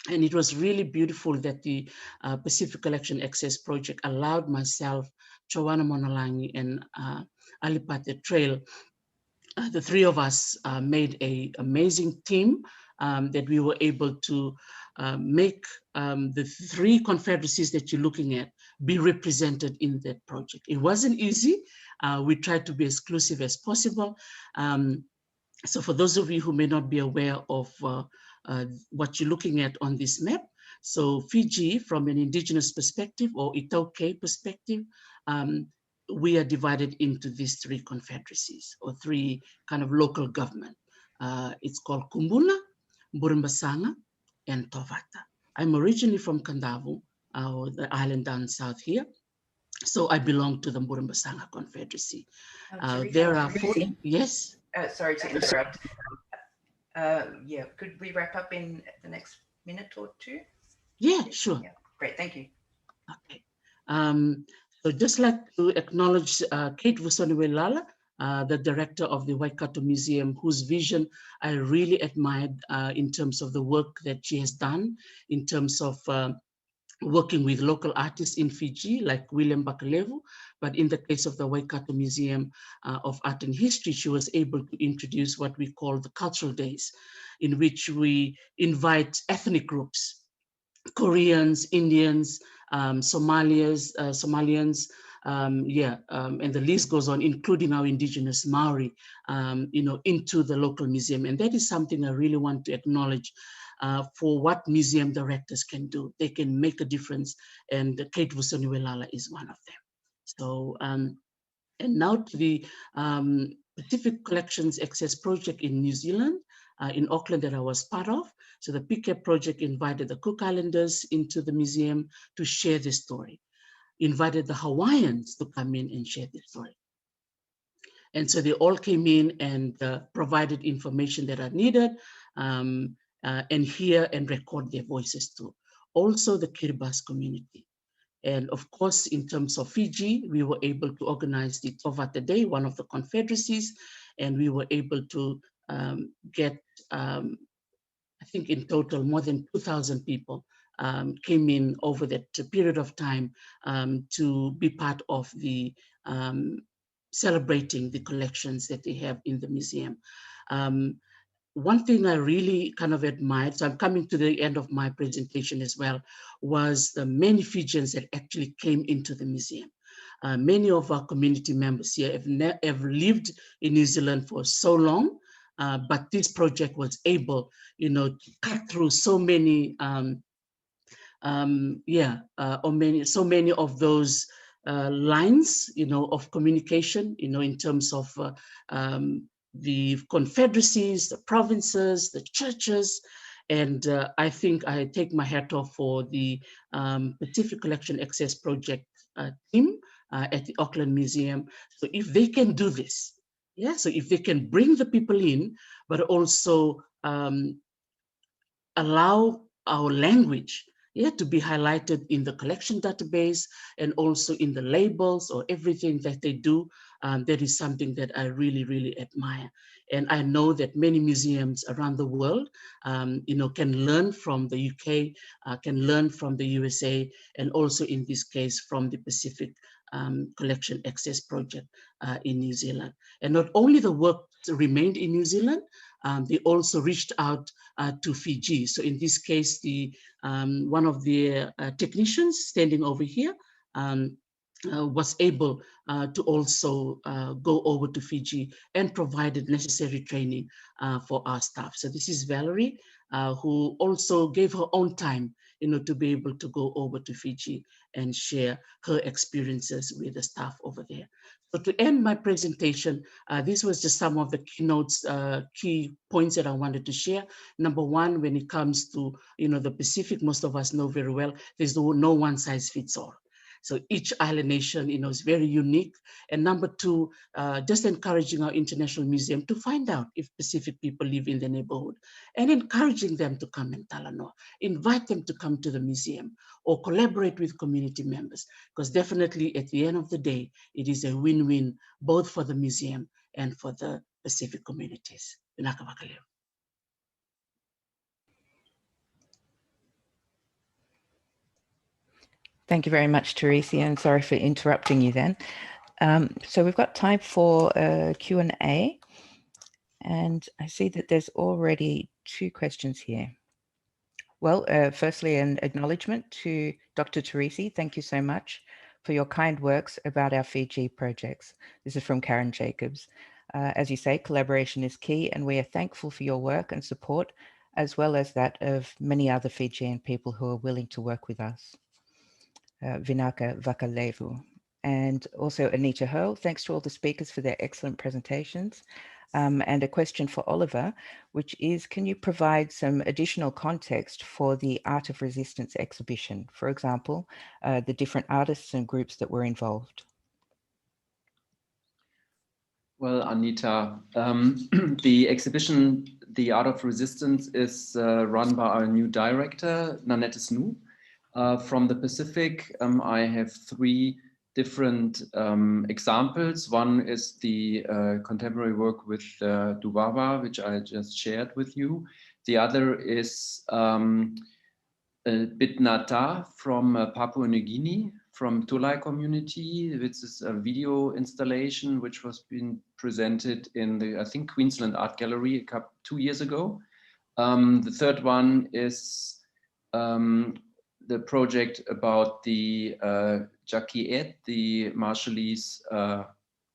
And it was really beautiful that the Pacific Collection Access Project allowed myself, Chowana Monalangi, and Alipate Trail. The three of us made an amazing team that we were able to make the three confederacies that you're looking at be represented in that project. It wasn't easy. We tried to be as exclusive as possible. So for those of you who may not be aware of what you're looking at on this map, so Fiji, from an indigenous perspective or Itoke perspective, we are divided into these three confederacies or three kind of local government. It's called Kumbula, Mburumbasanga, and Tovata. I'm originally from Kandavu, the island down south here. So I belong to the Mburumbasanga Confederacy. There are 40, yes? Sorry to interrupt. Yeah, could we wrap up in the next minute or two? Yeah, sure. Yeah, great, thank you. Okay. So just like to acknowledge Kate Vusoniwelala, the director of the Waikato Museum, whose vision I really admired in terms of the work that she has done, in terms of working with local artists in Fiji, like William Bakalevu, but in the case of the Waikato Museum of Art and History, she was able to introduce what we call the cultural days, in which we invite ethnic groups, Koreans, Indians, Somalians, and the list goes on, including our indigenous Maori, into the local museum. And that is something I really want to acknowledge for what museum directors can do. They can make a difference, and Kate Vusoniwelala is one of them. So, and now to the Pacific Collections Access Project in New Zealand, in Auckland, that I was part of. So the PCAP project invited the Cook Islanders into the museum to share their story, invited the Hawaiians to come in and share their story. And so they all came in and provided information that are needed, and hear and record their voices too. Also the Kiribati community. And of course, in terms of Fiji, we were able to organize the Tovata Day, one of the confederacies, and we were able to get, I think in total, more than 2,000 people came in over that period of time to be part of the celebrating the collections that they have in the museum. One thing I really kind of admired, so I'm coming to the end of my presentation as well, was the many Fijians that actually came into the museum. Many of our community members here have lived in New Zealand for so long, but this project was able, to cut through so many, so many of those lines, of communication, in terms of the confederacies, the provinces, the churches, and I think I take my hat off for the Pacific Collection Access Project team at the Auckland Museum. So if they can do this, so if they can bring the people in, but also allow our language to be highlighted in the collection database and also in the labels or everything that they do, that is something that I really, really admire. And I know that many museums around the world, can learn from the UK, can learn from the USA, and also in this case from the Pacific Collection Access Project in New Zealand. And not only the work remained in New Zealand, they also reached out to Fiji. So in this case, the one of the technicians standing over here was able to also go over to Fiji and provided necessary training for our staff. So this is Valerie, who also gave her own time, to be able to go over to Fiji and share her experiences with the staff over there. So to end my presentation, this was just some of the keynotes, key points that I wanted to share. Number one, when it comes to the Pacific, most of us know very well, there's no one size fits all. So each island nation, is very unique. And number two, just encouraging our international museum to find out if Pacific people live in the neighborhood and encouraging them to come in Talanoa, invite them to come to the museum or collaborate with community members, because definitely at the end of the day, it is a win-win both for the museum and for the Pacific communities. Thank you very much, Tarisi, and sorry for interrupting you then. So we've got time for Q&A, and I see that there's already 2 questions here. Well, firstly, an acknowledgement to Dr. Tarisi. Thank you so much for your kind works about our Fiji projects. This is from Karen Jacobs. As you say, collaboration is key, and we are thankful for your work and support, as well as that of many other Fijian people who are willing to work with us. Vinaka Vakalevu. And also Anita Ho, thanks to all the speakers for their excellent presentations. And a question for Oliver, which is, can you provide some additional context for the Art of Resistance exhibition? For example, the different artists and groups that were involved. Well, Anita, the exhibition, The Art of Resistance, is run by our new director, Nanette Snoe. From the Pacific, I have 3 different examples. One is the contemporary work with Duwawa, which I just shared with you. The other is Bitnata from Papua New Guinea, from Tulai community, which is a video installation which was being presented in the, I think, Queensland Art Gallery 2 years ago. The third one is the project about the Jakiet, the Marshallese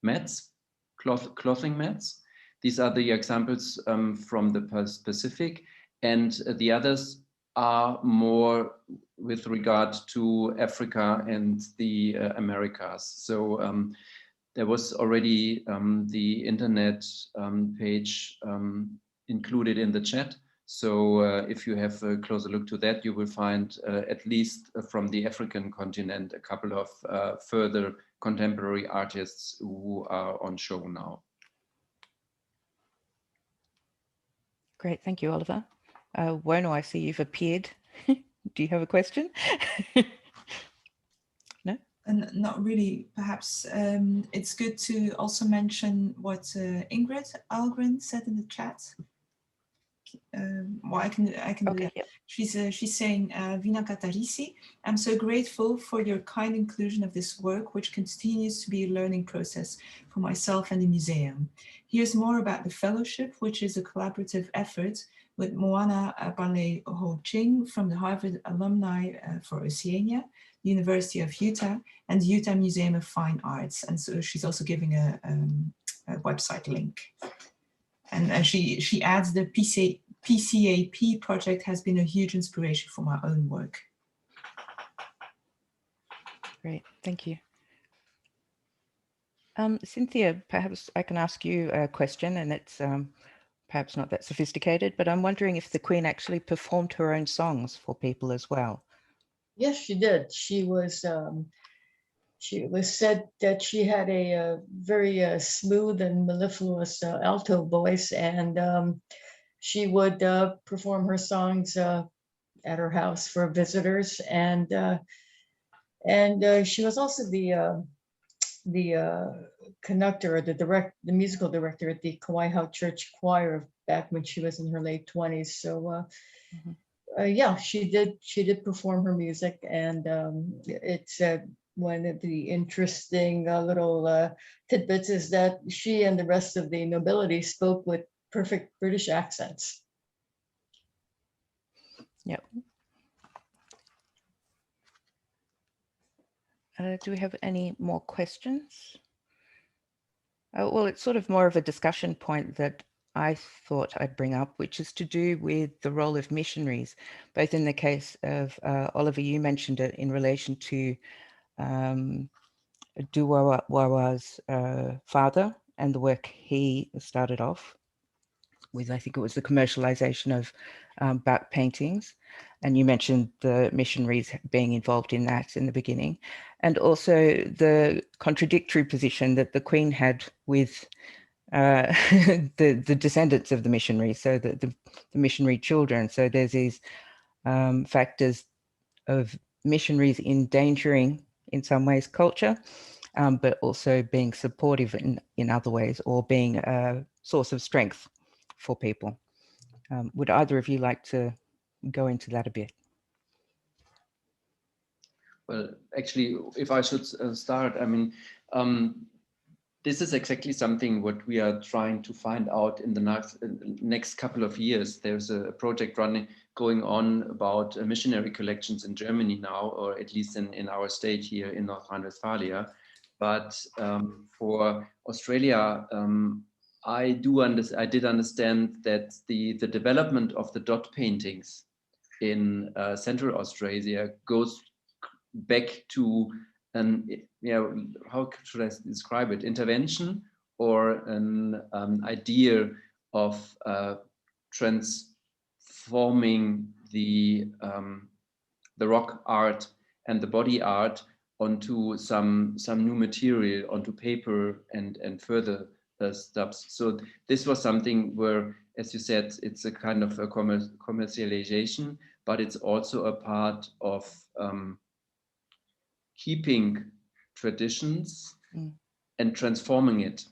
mats, clothing mats. These are the examples from the Pacific, and the others are more with regard to Africa and the Americas. So there was already the internet page included in the chat. So if you have a closer look to that, you will find at least from the African continent a couple of further contemporary artists who are on show now. Great, thank you, Oliver. Wono, I see you've appeared. Do you have a question? No? And not really. Perhaps it's good to also mention what Ingrid Algren said in the chat. Well, I can Okay, do that. yep. She's saying, Vinaka Tarisi, I'm so grateful for your kind inclusion of this work, which continues to be a learning process for myself and the museum. Here's more about the fellowship, which is a collaborative effort with Moana Ballet Ho Ching from the Harvard Alumni for Oceania, the University of Utah, and the Utah Museum of Fine Arts. And so she's also giving a website link. And she adds the PCAP project has been a huge inspiration for my own work. Great, thank you. Cynthia, perhaps I can ask you a question, and it's perhaps not that sophisticated, but I'm wondering if the Queen actually performed her own songs for people as well. Yes, she did. She was said that she had a very smooth and mellifluous alto voice, and she would perform her songs at her house for visitors, and she was also the conductor, the musical director at the Kauai Church Choir back when she was in her late 20s. So yeah, she did perform her music, and it's one of the interesting little tidbits is that she and the rest of the nobility spoke with perfect British accents. Yep. Do we have any more questions? Well, it's sort of more of a discussion point that I thought I'd bring up, which is to do with the role of missionaries, both in the case of Oliver, you mentioned it in relation to Duwawa's father and the work he started off with. I think it was the commercialization of bark paintings. And you mentioned the missionaries being involved in that in the beginning. And also the contradictory position that the Queen had with the descendants of the missionaries, so the missionary children. So there's these factors of missionaries endangering, in some ways, culture, but also being supportive in other ways, or being a source of strength for people. Would either of you like to go into that a bit? Well, actually, if I should start, I mean, this is exactly something what we are trying to find out in the next couple of years. There's a project going on about missionary collections in Germany now, or at least in our state here in North Rhine-Westphalia. But for Australia, I did understand that the development of the dot paintings in Central Australia goes back to an, how should I describe it? Intervention or an idea of transforming the rock art and the body art onto some new material, onto paper and further stuff. So this was something where, as you said, it's a kind of a commercialization, but it's also a part of keeping traditions and transforming it.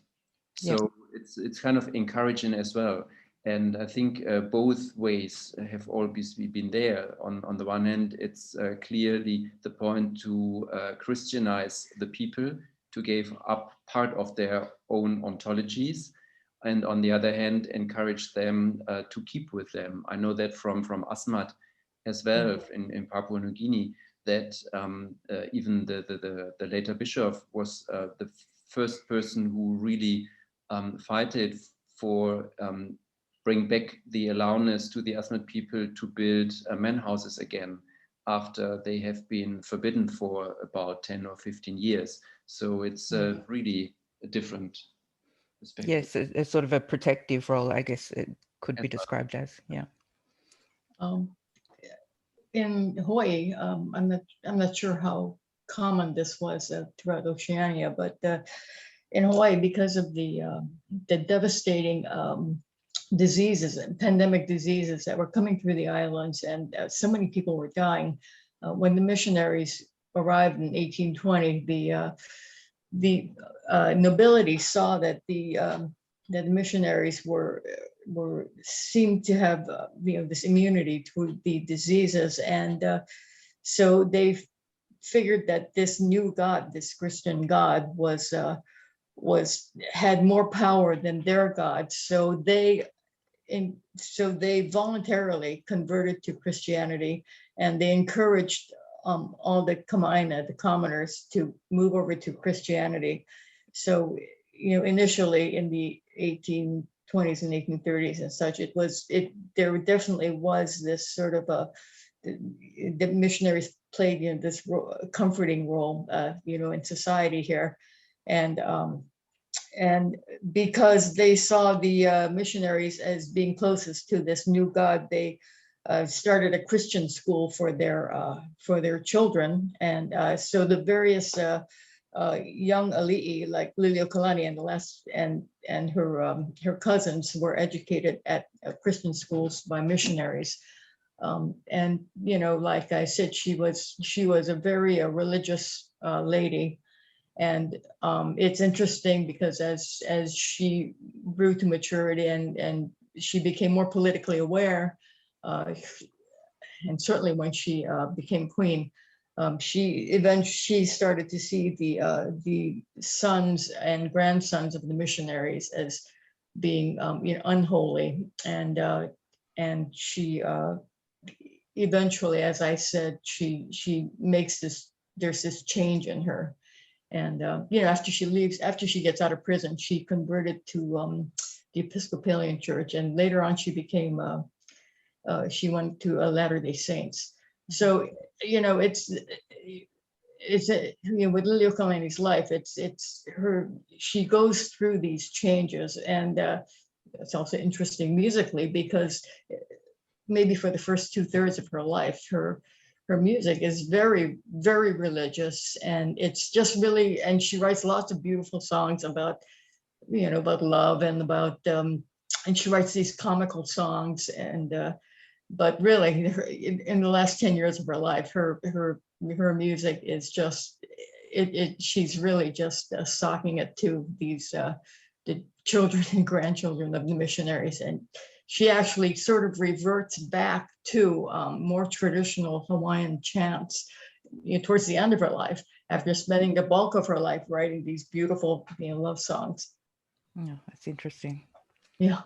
So it's kind of encouraging as well. And I think both ways have always been there. On the one hand, it's clearly the point to Christianize the people, to give up part of their own ontologies, and on the other hand, encourage them to keep with them. I know that from Asmat as well in Papua New Guinea, that even the later bishop was the first person who really fighted for bring back the allowance to the Asmat people to build man houses again after they have been forbidden for about 10 or 15 years. So it's really a different perspective. Yes, a sort of a protective role, I guess it could be described as, yeah. In Hawaii, I'm not sure how common this was throughout Oceania, but in Hawaii, because of the devastating diseases, pandemic diseases that were coming through the islands, and so many people were dying. When the missionaries arrived in 1820, the nobility saw that the missionaries seemed to have this immunity to the diseases, and so they figured that this new god, this Christian god, had more power than their god. So they voluntarily converted to Christianity, and they encouraged all the Kamaina, the commoners, to move over to Christianity. So initially in the 1820s and 1830s and such, there definitely was this sort of the missionaries played this comforting role in society here, and because they saw the missionaries as being closest to this new god, they started a Christian school for their children, and so the various young ali'i like Liliʻuokalani and her cousins were educated at Christian schools by missionaries, and like I said, she was a very religious lady. And it's interesting because as she grew to maturity and she became more politically aware, and certainly when she became queen, she started to see the sons and grandsons of the missionaries as being unholy, and she eventually, as I said, she makes this there's this change in her. And you know, after she gets out of prison, she converted to the Episcopalian Church, and later on she became she went to Latter-day Saints. So you know, it's you know, with Liliʻuokalani's life, it's her, she goes through these changes, and it's also interesting musically because maybe for the first 2/3 of her life, her music is very, very religious, and it's just really, and she writes lots of beautiful songs about, you know, about love and about, and she writes these comical songs, and but really in the last 10 years of her life, her music is just, she's really just socking it to these the children and grandchildren of the missionaries. And she actually sort of reverts back to more traditional Hawaiian chants, you know, towards the end of her life, after spending the bulk of her life writing these beautiful, you know, love songs. Oh, that's interesting. Yeah.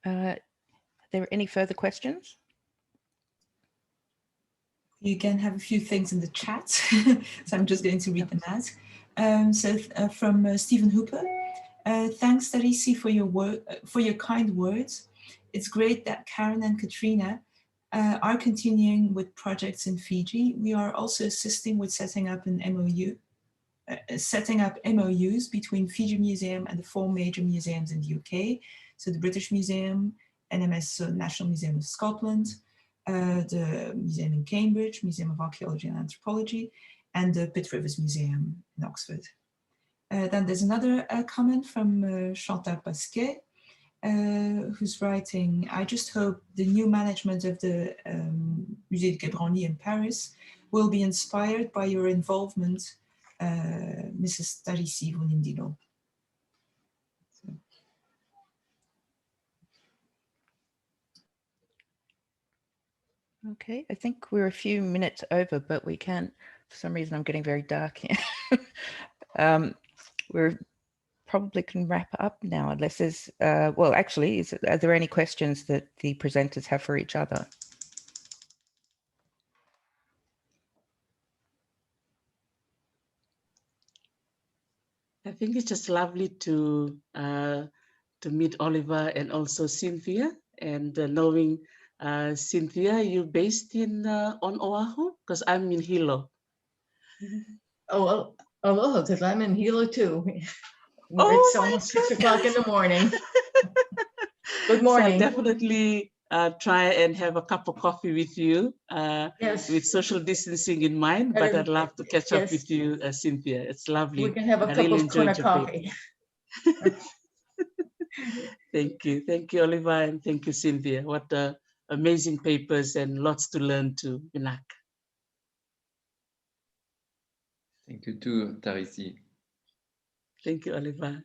Are there any further questions? You again have a few things in the chat, so I'm just going to read them out. From Stephen Hooper, thanks Tarisi for your work, for your kind words. It's great that Karen and Katrina are continuing with projects in Fiji. We are also assisting with setting up an MOU, setting up MOUs between Fiji Museum and the 4 major museums in the UK. So the British Museum, NMS, so National Museum of Scotland, the museum in Cambridge, Museum of Archaeology and Anthropology, and the Pitt Rivers Museum in Oxford. Then there's another comment from Chantal Pasquet, who's writing, I just hope the new management of the Musée de Quai in Paris will be inspired by your involvement, Mrs. Tarisi Vunidilo. Okay, I think we're a few minutes over, but we can't, for some reason I'm getting very dark here. We're probably can wrap up now, unless there's, well, actually, are there any questions that the presenters have for each other? I think it's just lovely to meet Oliver and also Cynthia, and knowing Cynthia, you're based in on Oahu, because I'm in Hilo. Oh, well, aloha, because I'm in Hilo too. Oh, it's almost 6 o'clock in the morning. Good morning. So I'll definitely try and have a cup of coffee with you, Yes. with social distancing in mind, but I'd love to catch up with you, Cynthia. It's lovely. We can have a I cup really of Kuna enjoyed your coffee. Thank you. Thank you, Oliver, and thank you, Cynthia. What amazing papers and lots to learn too, Minak. Thank you too, Tarisi. Thank you, Oliver.